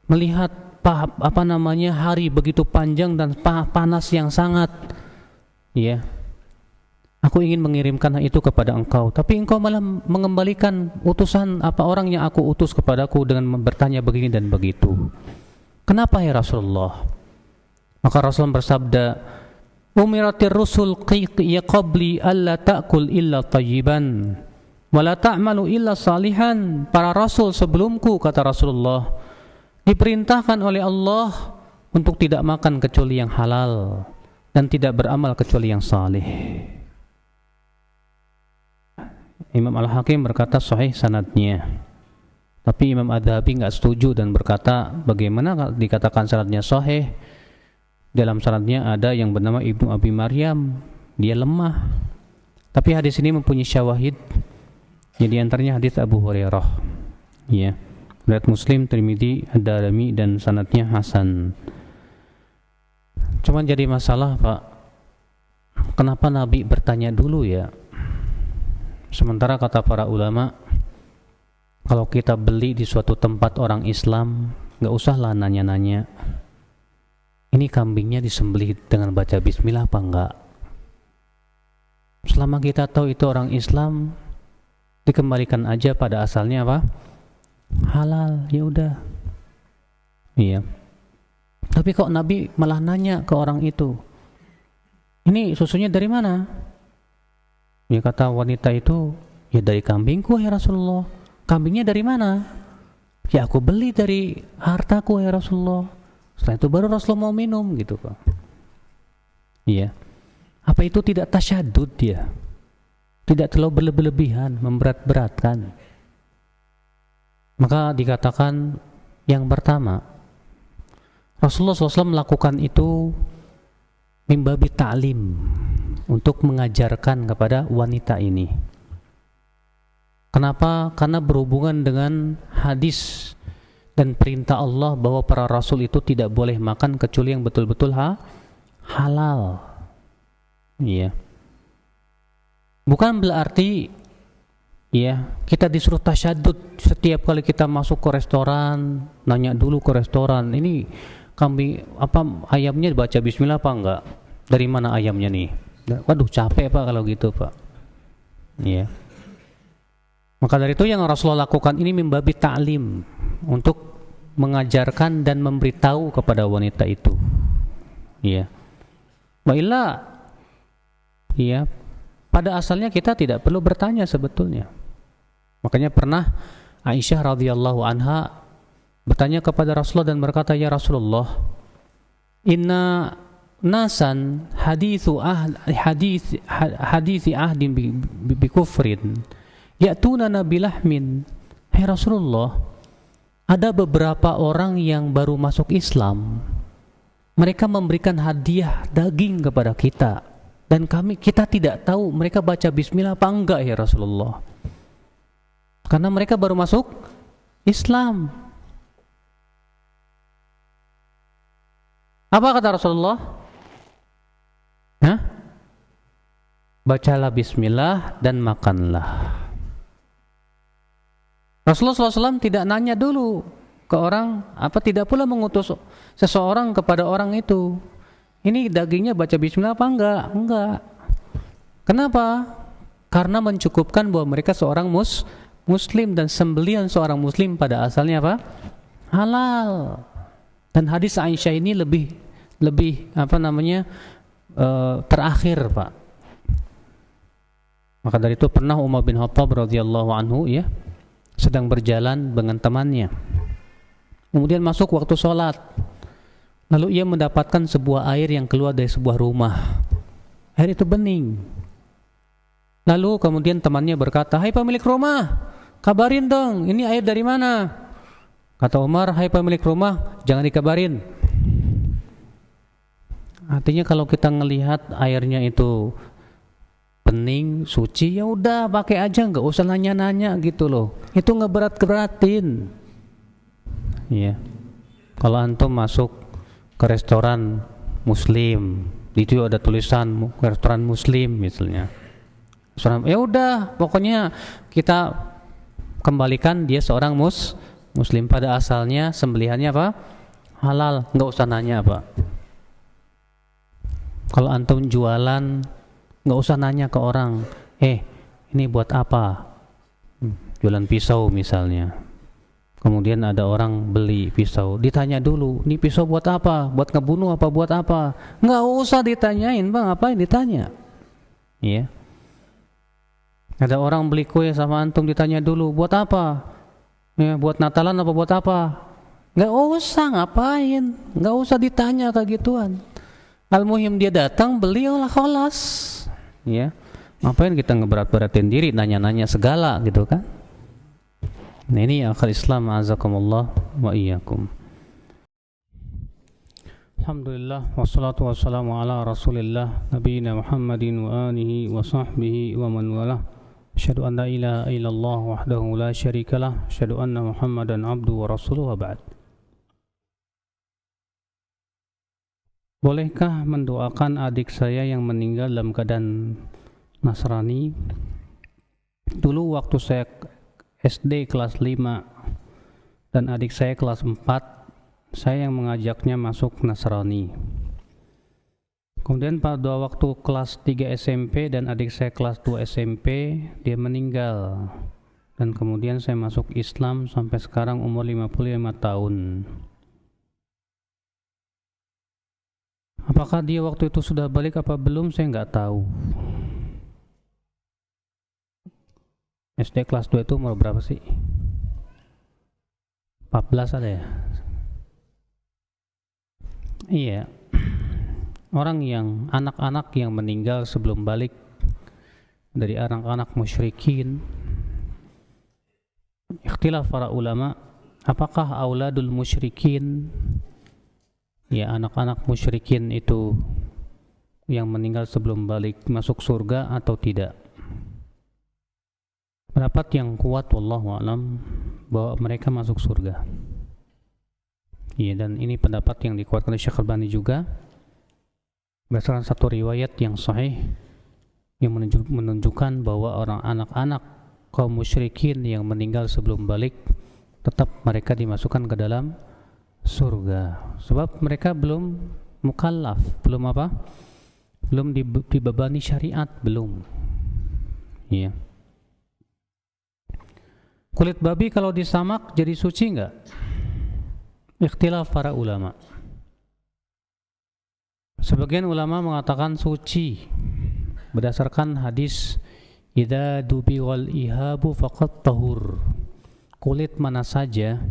melihat hari begitu panjang dan panas yang sangat, ya aku ingin mengirimkan itu kepada engkau, tapi engkau malah mengembalikan utusan orang yang aku utus kepadaku dengan bertanya begini dan begitu. Kenapa ya Rasulullah? Maka Rasulullah bersabda, umiratir rusul ya qabli alla ta'kul illa tayyiban wala ta'malu illa salihan. Para rasul sebelumku, kata Rasulullah, diperintahkan oleh Allah untuk tidak makan kecuali yang halal dan tidak beramal kecuali yang saleh. Imam Al-Hakim berkata sahih sanadnya, tapi Imam Adz-Dzahabi enggak setuju dan berkata, bagaimana dikatakan sanadnya sahih? Dalam sanadnya ada yang bernama Ibnu Abi Maryam, dia lemah. Tapi hadis ini mempunyai syawahid. Jadi antaranya hadis Abu Hurairah, ya, riwayat Muslim, Tirmidzi, Ad-Darimi dan sanadnya hasan. Cuman jadi masalah, Pak, kenapa Nabi bertanya dulu ya? Sementara kata para ulama, kalau kita beli di suatu tempat orang Islam, nggak usahlah nanya-nanya, ini kambingnya disembelih dengan baca bismillah apa enggak? Selama kita tahu itu orang Islam, dikembalikan aja pada asalnya apa? Halal, ya udah. Iya. Tapi kok Nabi malah nanya ke orang itu, ini susunya dari mana? Ya, kata wanita itu, ya dari kambingku ya Rasulullah. Kambingnya dari mana? Ya aku beli dari hartaku ya Rasulullah. Setelah itu baru Rasulullah mau minum gitu, Pak. Iya. Apa itu tidak tasyadud dia? Tidak terlalu berlebihan, memberat-beratkan. Maka dikatakan yang pertama, Rasulullah SAW melakukan itu mimbabi ta'lim, untuk mengajarkan kepada wanita ini. Kenapa? Karena berhubungan dengan hadis dan perintah Allah bahwa para rasul itu tidak boleh makan kecuali yang betul-betul halal. Iya. Bukan berarti Ya, kita disuruh tasyadud setiap kali kita masuk ke restoran, nanya dulu ke restoran, ini kambing apa ayamnya baca bismillah apa enggak? Dari mana ayamnya nih? Waduh, capek Pak kalau gitu, Pak. Ya. Maka dari itu yang Rasulullah lakukan ini membabi ta'lim, untuk mengajarkan dan memberitahu kepada wanita itu. Ya. Wa illa, ya, pada asalnya kita tidak perlu bertanya sebetulnya. Makanya pernah Aisyah radhiyallahu anha bertanya kepada Rasulullah dan berkata, ya Rasulullah, inna nasan hadithu hadithi ahdin bi kufrin ya'tunana bilahmin. Hai Rasulullah, ada beberapa orang yang baru masuk Islam, mereka memberikan hadiah daging kepada kita, dan kita tidak tahu mereka baca bismillah apa enggak ya Rasulullah, karena mereka baru masuk Islam. Apa kata Rasulullah? Bacalah bismillah dan makanlah. Rasulullah SAW tidak nanya dulu ke orang, tidak pula mengutus seseorang kepada orang itu, ini dagingnya baca bismillah apa enggak? Enggak. Kenapa? Karena mencukupkan bahwa mereka seorang muslim, dan sembelihan seorang muslim pada asalnya apa? Halal. Dan hadis Aisyah ini lebih terakhir, Pak. Maka dari itu pernah Umar bin Khattab radhiyallahu anhu ya sedang berjalan dengan temannya. Kemudian masuk waktu sholat. Lalu ia mendapatkan sebuah air yang keluar dari sebuah rumah. Air itu bening. Lalu kemudian temannya berkata, "Hai pemilik rumah, kabarin dong, ini air dari mana?" Kata Umar, "Hai pemilik rumah, jangan dikabarin." Artinya kalau kita ngelihat airnya itu bening, suci, ya udah pakai aja, nggak usah nanya-nanya gitu loh. Itu ngeberat-beratin. Iya. Kalau antum masuk ke restoran muslim, itu ada tulisan restoran muslim misalnya. Ya udah, pokoknya kita kembalikan dia seorang muslim, pada asalnya sembelihannya apa? Halal, nggak usah nanya Pak. Kalau antum jualan, nggak usah nanya ke orang, ini buat apa? Jualan pisau misalnya. Kemudian ada orang beli pisau, ditanya dulu, ini pisau buat apa? Buat ngebunuh apa buat apa? Nggak usah ditanyain Bang, apa yang ditanya? Iya. Ada orang beli kue sama antum, ditanya dulu, buat apa? Ya, buat Natalan apa buat apa? Nggak usah, ngapain? Nggak usah ditanya kayak gituan. Al-muhim dia datang, beli, olah kholas. Ya, ngapain kita ngeberat-beratin diri, nanya-nanya segala gitu kan? Nah ini akhir Islam, azakumullah wa iyyakum. Alhamdulillah, wassalatu wassalamu ala rasulillah, nabiyina Muhammadin wa alihi wa sahbihi wa man walah. Asyhadu an la ilaha illallah wahdahu la syarikalah, asyhadu anna Muhammadan abduhu wa rasuluhu, wa ba'd. Bolehkah mendoakan adik saya yang meninggal dalam keadaan Nasrani? Dulu waktu saya SD kelas 5 dan adik saya kelas 4, saya yang mengajaknya masuk Nasrani. Kemudian pada waktu kelas 3 SMP dan adik saya kelas 2 SMP, dia meninggal. Dan kemudian saya masuk Islam sampai sekarang umur 55 tahun. Apakah dia waktu itu sudah balik apa belum, saya nggak tahu. SD kelas 2 itu umur berapa sih? 14 ada ya? Iya. Orang yang, anak-anak yang meninggal sebelum balik dari anak-anak musyrikin, ikhtilaf para ulama, apakah auladul musyrikin, ya anak-anak musyrikin itu yang meninggal sebelum balik masuk surga atau tidak? Pendapat yang kuat wallahu a'lam bahwa mereka masuk surga. Iya, dan ini pendapat yang dikuatkan oleh Syekh Albani juga berdasarkan satu riwayat yang sahih yang menunjukkan bahwa orang anak-anak kaum musyrikin yang meninggal sebelum balik, tetap mereka dimasukkan ke dalam surga. Sebab mereka belum mukallaf, belum apa? Belum dibebani syariat, belum. Ya. Kulit babi kalau disamak jadi suci enggak? Ikhtilaf para ulama. Sebagian ulama mengatakan suci berdasarkan hadis idza dubighal ihabu faqad tahur. Kulit mana saja,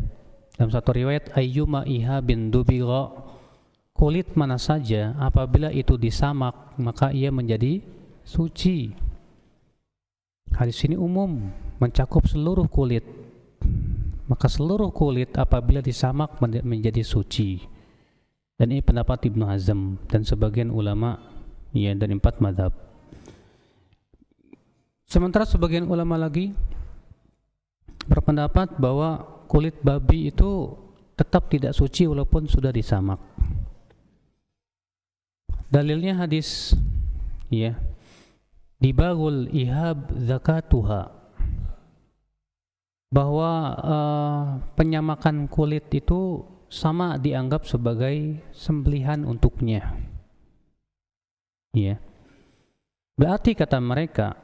dalam satu riwayat ayyuma ihabin dubigha, kulit mana saja apabila itu disamak maka ia menjadi suci. Hadis ini umum, mencakup seluruh kulit. Maka seluruh kulit apabila disamak menjadi suci. Dan ini pendapat Ibnu Hazm dan sebagian ulama ya dari 4 mazhab. Sementara sebagian ulama lagi berpendapat bahwa kulit babi itu tetap tidak suci walaupun sudah disamak. Dalilnya hadis ya, dibagul ihab zakatuha, bahwa penyamakan kulit itu sama dianggap sebagai sembelihan untuknya. Ya. Berarti kata mereka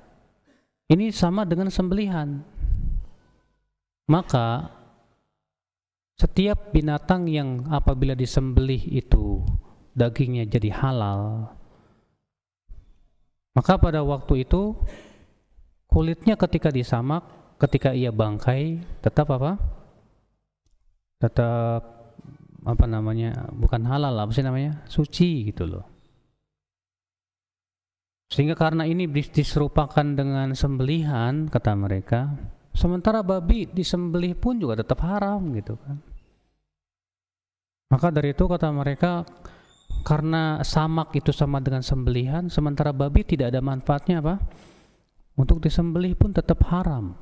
ini sama dengan sembelihan. Maka setiap binatang yang apabila disembelih itu dagingnya jadi halal, maka pada waktu itu kulitnya ketika disamak, ketika ia bangkai tetap apa? Tetap apa namanya? Bukan halal, apa sih namanya? Suci gitu loh. Sehingga karena ini diserupakan dengan sembelihan kata mereka, sementara babi disembelih pun juga tetap haram gitu kan. Maka dari itu kata mereka, karena samak itu sama dengan sembelihan, sementara babi tidak ada manfaatnya apa? Untuk disembelih pun tetap haram.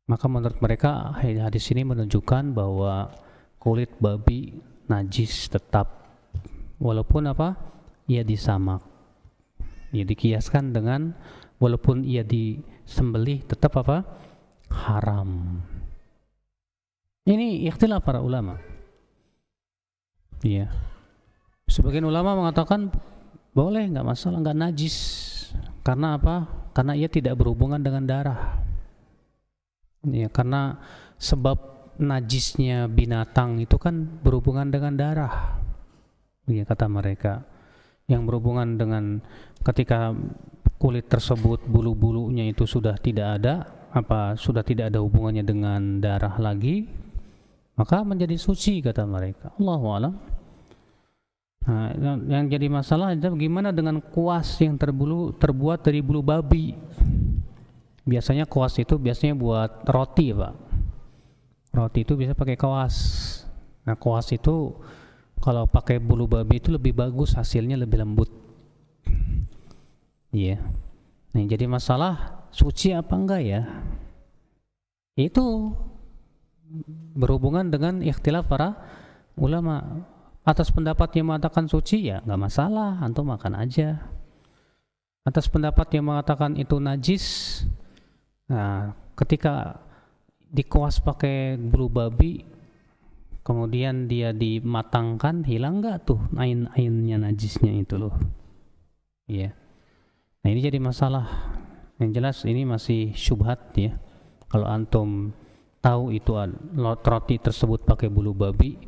Maka menurut mereka hadis ini menunjukkan bahwa kulit babi najis tetap, walaupun apa? Ia disamak. Ia dikiaskan dengan walaupun ia disembelih tetap apa? Haram. Ini ikhtilaf para ulama. Iya. Sebagian ulama mengatakan boleh, nggak masalah, nggak najis. Karena apa? Karena ia tidak berhubungan dengan darah. Ya, karena sebab najisnya binatang itu kan berhubungan dengan darah. Ya, kata mereka. Yang berhubungan dengan ketika kulit tersebut bulu-bulunya itu sudah tidak ada, sudah tidak ada hubungannya dengan darah lagi, maka menjadi suci kata mereka. Allahu a'lam. Nah, yang jadi masalah adalah bagaimana dengan kuas yang terbuat dari bulu babi. Biasanya kuas itu biasanya buat roti, Pak. Roti itu bisa pakai kuas. Nah, kuas itu kalau pakai bulu babi itu lebih bagus, hasilnya lebih lembut. Iya. Yeah. Nah, jadi masalah suci apa enggak ya? Itu berhubungan dengan ikhtilaf para ulama. Atas pendapat yang mengatakan suci ya nggak masalah, antum makan aja. Atas pendapat yang mengatakan itu najis, nah ketika dikuas pakai bulu babi, kemudian dia dimatangkan, hilang nggak tuh ain-ainnya najisnya itu loh. Iya. Nah ini jadi masalah. Yang jelas ini masih syubhat ya. Kalau antum tahu itu roti tersebut pakai bulu babi,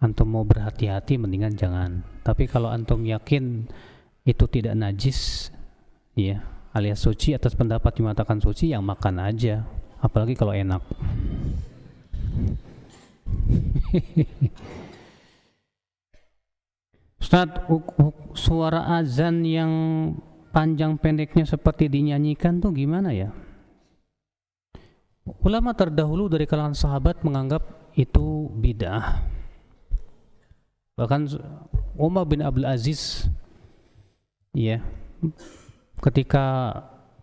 antum mau berhati-hati mendingan jangan. Tapi kalau antum yakin itu tidak najis, ya alias suci, atas pendapat yang mengatakan suci, yang makan aja. Apalagi kalau enak. Ustaz, suara azan yang panjang pendeknya seperti dinyanyikan tuh gimana ya? Ulama terdahulu dari kalangan sahabat menganggap itu bid'ah. Bahkan Umar bin Abdul Aziz ya, ketika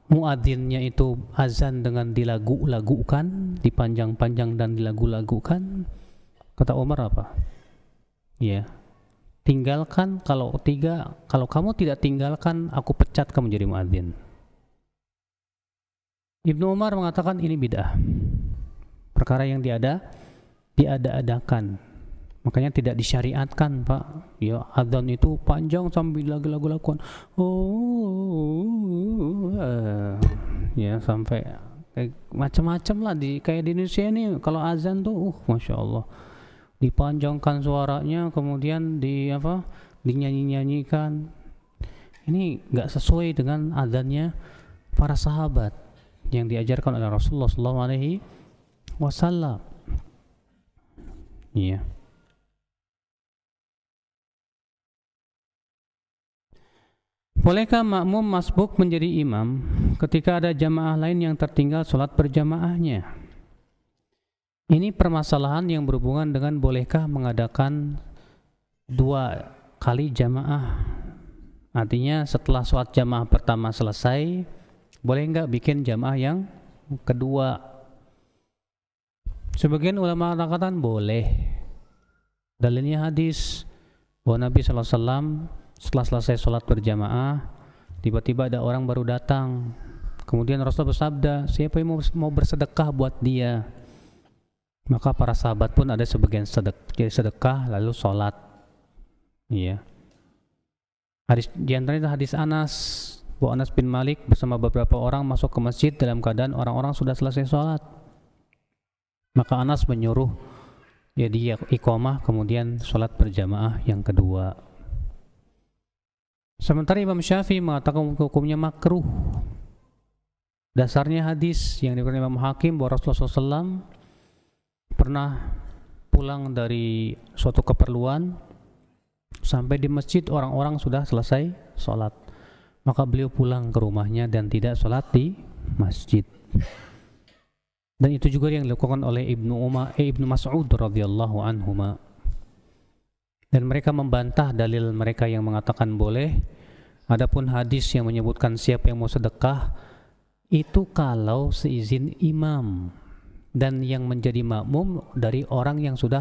muadzinnya itu azan dengan dilagu-lagukan, dipanjang-panjang dan dilagu-lagukan, kata Umar apa? Ya, tinggalkan, kalau kamu tidak tinggalkan, aku pecat kamu jadi muadzin. Ibnu Umar mengatakan ini bid'ah, perkara yang diada-adakan, makanya tidak disyariatkan, Pak. Ya, adzan itu panjang sambil lagu-laguan, ya sampai kayak macam-macam lah kayak di Indonesia ini kalau azan tuh, masya Allah, dipanjangkan suaranya, kemudian dinyanyi-nyanyikan. Ini nggak sesuai dengan adzannya para sahabat yang diajarkan oleh Rasulullah SAW. Iya. Bolehkah makmum masbuk menjadi imam ketika ada jamaah lain yang tertinggal sholat berjamaahnya? Ini permasalahan yang berhubungan dengan bolehkah mengadakan 2 kali jamaah. Artinya setelah sholat jamaah pertama selesai, boleh nggak bikin jamaah yang kedua? Sebagian ulama mengatakan boleh. Dalilnya hadis bahwa Nabi SAW setelah selesai sholat berjamaah, tiba-tiba ada orang baru datang. Kemudian Rasul bersabda, siapa yang mau bersedekah buat dia? Maka para sahabat pun ada sebagian sedekah lalu sholat. Iya. Di antaranya hadis Anas, bahwa Anas bin Malik bersama beberapa orang masuk ke masjid dalam keadaan orang-orang sudah selesai sholat. Maka Anas menyuruh dia iqamah, kemudian sholat berjamaah yang kedua. Sementara Imam Syafi'i mengatakan hukumnya makruh. Dasarnya hadis yang diberikan Imam Hakim bahwa Rasulullah SAW pernah pulang dari suatu keperluan, sampai di masjid orang-orang sudah selesai sholat, maka beliau pulang ke rumahnya dan tidak sholat di masjid. Dan itu juga yang dilakukan oleh Ibnu Mas'ud radhiyallahu anhuma. Dan mereka membantah dalil mereka yang mengatakan boleh. Adapun hadis yang menyebutkan siapa yang mau sedekah itu kalau seizin imam dan yang menjadi makmum dari orang yang sudah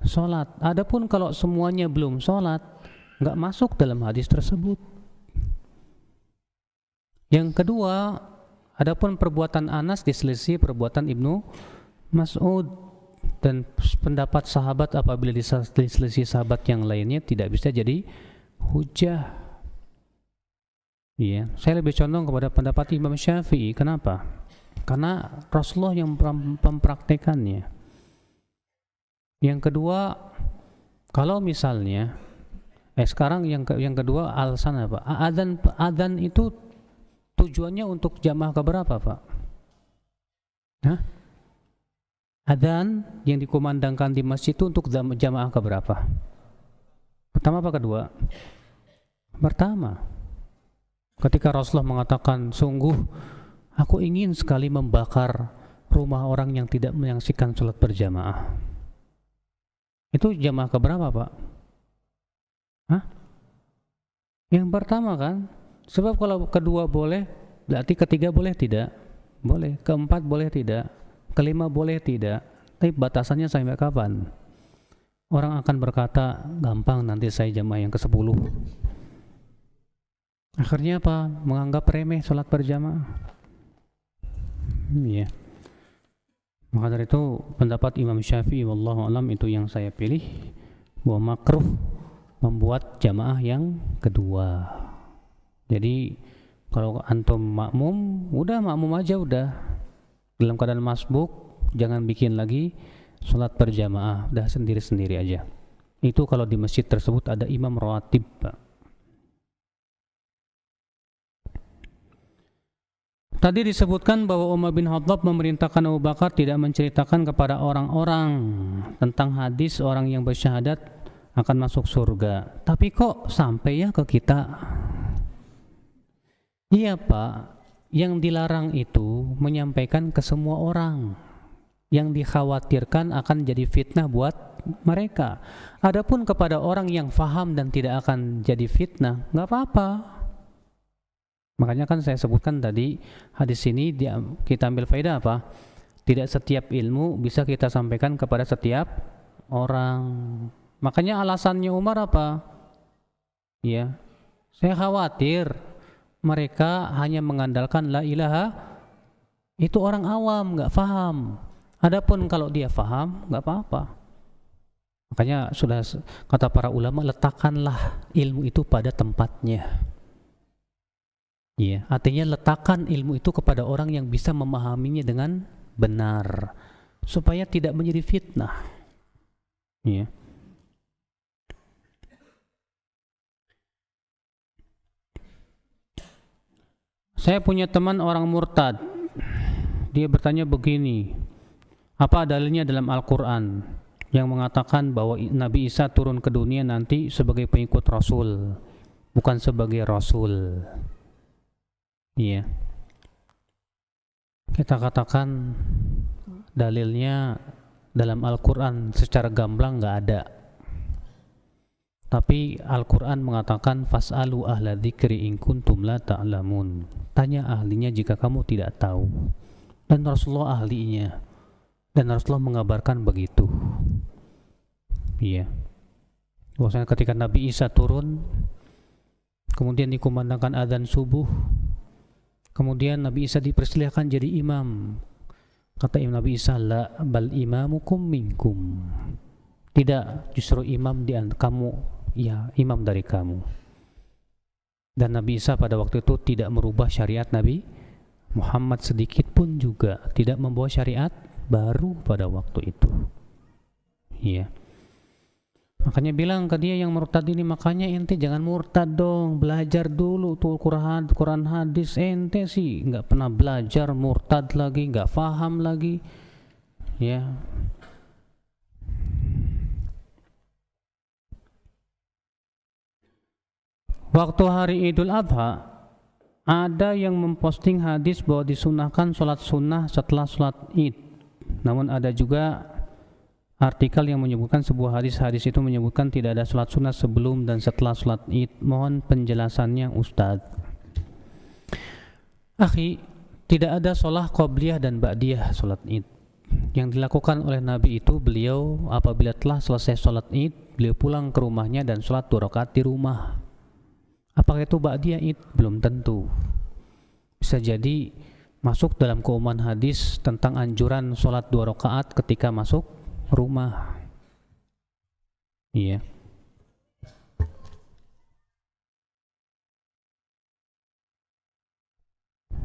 sholat. Adapun kalau semuanya belum sholat, nggak masuk dalam hadis tersebut. Yang kedua, adapun perbuatan Anas diselisih perbuatan Ibnu Mas'ud, dan pendapat sahabat apabila diselisih sahabat yang lainnya tidak bisa jadi hujah. Iya, saya lebih condong kepada pendapat Imam Syafi'i. Kenapa? Karena Rasulullah yang mempraktekannya. Yang kedua, kalau misalnya sekarang yang kedua alasan apa? Adzan itu tujuannya untuk jamaah keberapa, Pak? Hah? Adzan yang dikumandangkan di masjid itu untuk jamaah keberapa? Pertama apa kedua? Pertama. Ketika Rasulullah mengatakan, sungguh aku ingin sekali membakar rumah orang yang tidak menyaksikan sholat berjamaah. Itu jamaah keberapa, Pak? Hah? Yang pertama kan? Sebab kalau kedua boleh, berarti ketiga boleh tidak? Boleh. Keempat boleh tidak? Kelima boleh tidak? Tapi batasannya sampai kapan? Orang akan berkata, gampang nanti saya jamaah yang ke-10. Akhirnya apa? Menganggap remeh sholat berjamaah. Iya. Maka dari itu pendapat Imam Syafi'i wallahu alam itu yang saya pilih, bahwa makruh membuat jamaah yang kedua. Jadi kalau antum makmum, udah makmum aja udah. Dalam keadaan masbuk, jangan bikin lagi sholat berjamaah, udah sendiri-sendiri aja. Itu kalau di masjid tersebut ada imam rawatib, Pak. Tadi disebutkan bahwa Umar bin Khattab memerintahkan Abu Bakar tidak menceritakan kepada orang-orang tentang hadis orang yang bersyahadat akan masuk surga. Tapi kok sampai ya ke kita? Iya, Pak, yang dilarang itu menyampaikan ke semua orang. Yang dikhawatirkan akan jadi fitnah buat mereka. Adapun kepada orang yang faham dan tidak akan jadi fitnah, nggak apa-apa. Makanya kan saya sebutkan tadi hadis ini kita ambil faedah apa? Tidak setiap ilmu bisa kita sampaikan kepada setiap orang. Makanya alasannya Umar apa? Ya, saya khawatir mereka hanya mengandalkan la ilaha Itu orang awam, nggak paham. Adapun kalau dia paham, nggak apa-apa. Makanya sudah kata para ulama, letakkanlah ilmu itu pada tempatnya. Iya, artinya letakkan ilmu itu kepada orang yang bisa memahaminya dengan benar, supaya tidak menjadi fitnah. Iya. Saya punya teman orang murtad. Dia bertanya begini, apa dalilnya dalam Al-Quran yang mengatakan bahwa Nabi Isa turun ke dunia nanti sebagai pengikut Rasul, bukan sebagai Rasul. Iya. Kita katakan dalilnya dalam Al-Quran secara gamblang nggak ada. Tapi Al-Quran mengatakan fas'alu ahla dzikri in kuntum la ta'lamun. Tanya ahlinya jika kamu tidak tahu. Dan Rasulullah ahlinya. Dan Rasulullah mengabarkan begitu. Iya. Bahwasanya ketika Nabi Isa turun, kemudian dikumandangkan adzan subuh, kemudian Nabi Isa dipersilahkan jadi imam. Kata Nabi Isa, la bal imamukum minkum. Tidak, justru imam di kamu, ya imam dari kamu. Dan Nabi Isa pada waktu itu tidak merubah syariat Nabi Muhammad sedikit pun juga, tidak membawa syariat baru pada waktu itu. Iya. Makanya bilang ke dia yang murtad ini, makanya ente jangan murtad dong, belajar dulu tuh Quran hadis. Ente sih nggak pernah belajar, murtad lagi, nggak paham lagi, ya. Waktu hari Idul Adha ada yang memposting hadis bahwa disunahkan sholat sunnah setelah sholat Id. Namun ada juga artikel yang menyebutkan sebuah hadis itu menyebutkan tidak ada sholat sunnah sebelum dan setelah sholat Id. Mohon penjelasannya Ustadz. Akhi, tidak ada sholat qobliyah dan ba'diyah sholat Id. Yang dilakukan oleh Nabi itu, beliau apabila telah selesai sholat Id, beliau pulang ke rumahnya dan sholat 2 rakaat di rumah. Apakah itu ba'diyah Id? Belum tentu. Bisa jadi masuk dalam keumuman hadis tentang anjuran sholat 2 rakaat ketika masuk rumah. Iya.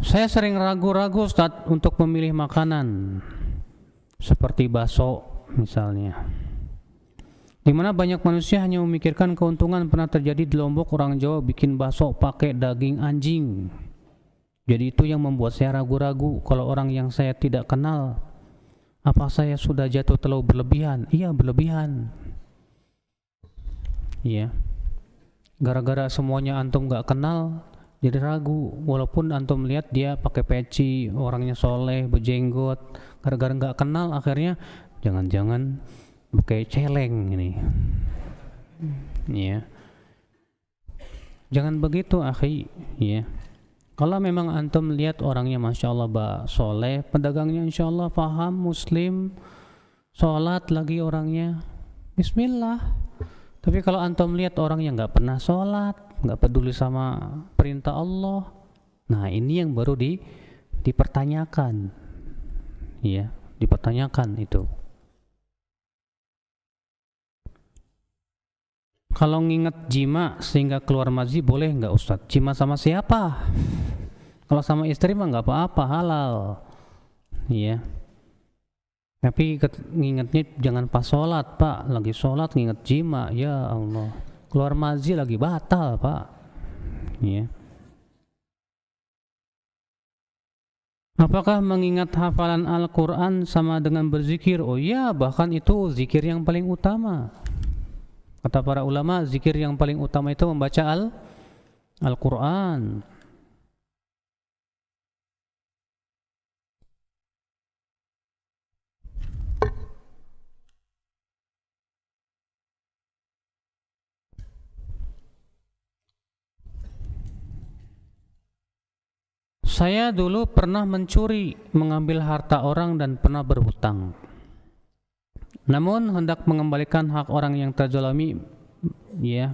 Saya sering ragu-ragu Ustaz untuk memilih makanan seperti bakso misalnya, di mana banyak manusia hanya memikirkan keuntungan. Pernah terjadi di Lombok, orang Jawa bikin bakso pakai daging anjing. Jadi itu yang membuat saya ragu-ragu. Kalau orang yang saya tidak kenal, apa saya sudah jatuh terlalu berlebihan? Iya, berlebihan. Iya. Gara-gara semuanya antum gak kenal, jadi ragu. Walaupun antum lihat dia pakai peci, orangnya soleh, berjenggot, gara-gara gak kenal akhirnya jangan-jangan pakai celeng ini. Iya. Jangan begitu, akhi. Iya. Kalau memang antum lihat orangnya masya Allah soleh, pedagangnya insya Allah paham, muslim, sholat lagi orangnya, bismillah. Tapi kalau antum lihat orang yang nggak pernah sholat, nggak peduli sama perintah Allah, nah ini yang baru dipertanyakan, ya, dipertanyakan itu. Kalau nginget jima sehingga keluar mazi boleh nggak Ustaz? Jima sama siapa? Kalau sama istri mah nggak apa-apa, halal. Iya. Tapi ngingetnya jangan pas sholat Pak. Lagi sholat nginget jima, ya Allah. Keluar mazi lagi batal Pak. Iya. Apakah mengingat hafalan Al-Quran sama dengan berzikir? Oh iya, bahkan itu zikir yang paling utama. Kata para ulama, zikir yang paling utama itu membaca Al-Quran. Saya dulu pernah mencuri, mengambil harta orang dan pernah berhutang. Namun hendak mengembalikan hak orang yang terzalimi, ya,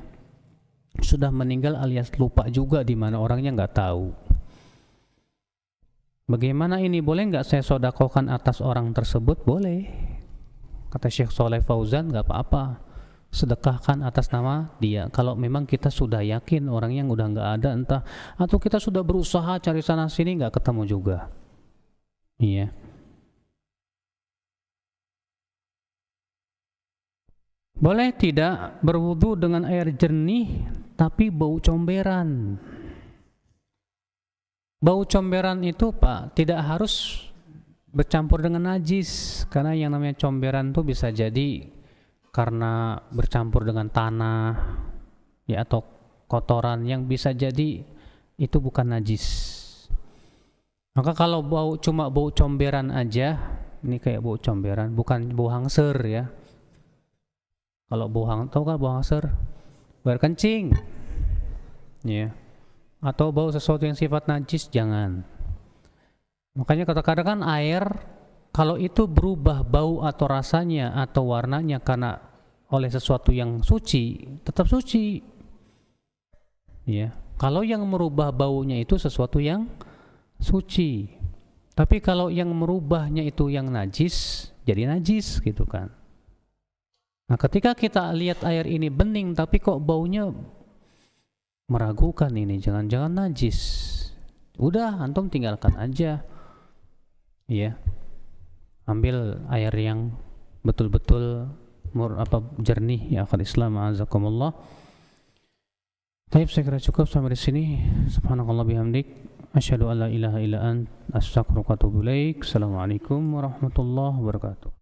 sudah meninggal alias lupa juga di mana orangnya, nggak tahu. Bagaimana ini, boleh nggak saya sodakohkan atas orang tersebut? Boleh. Kata Syekh Shalih Fauzan, nggak apa-apa, sedekahkan atas nama dia. Kalau memang kita sudah yakin orang yang udah nggak ada, entah atau kita sudah berusaha cari sana sini nggak ketemu juga. Iya. Boleh tidak berwudu dengan air jernih tapi bau comberan? Bau comberan itu Pak tidak harus bercampur dengan najis, karena yang namanya comberan itu bisa jadi karena bercampur dengan tanah ya, atau kotoran yang bisa jadi itu bukan najis. Maka kalau cuma bau comberan aja, ini kayak bau comberan, bukan bau hangser ya. Kalau tahu kan bau hangser? Bau kencing. Ya. Atau bau sesuatu yang sifat najis, jangan. Makanya kadang-kadang kan air kalau itu berubah bau atau rasanya atau warnanya karena oleh sesuatu yang suci, tetap suci. Ya. Kalau yang merubah baunya itu sesuatu yang suci. Tapi kalau yang merubahnya itu yang najis, jadi najis gitu kan. Nah, ketika kita lihat air ini bening tapi kok baunya meragukan, ini jangan-jangan najis. Udah, antum tinggalkan aja. Ya. Ambil air yang betul-betul jernih ya akhir Islam, azakumullah. Baik, saya kira cukup sampai di sini. Subhanakallah bihamdik, asyhadu an la ilaha illa ant, astaghfiruka wa atubu ilaik. Assalamualaikum warahmatullahi wabarakatuh.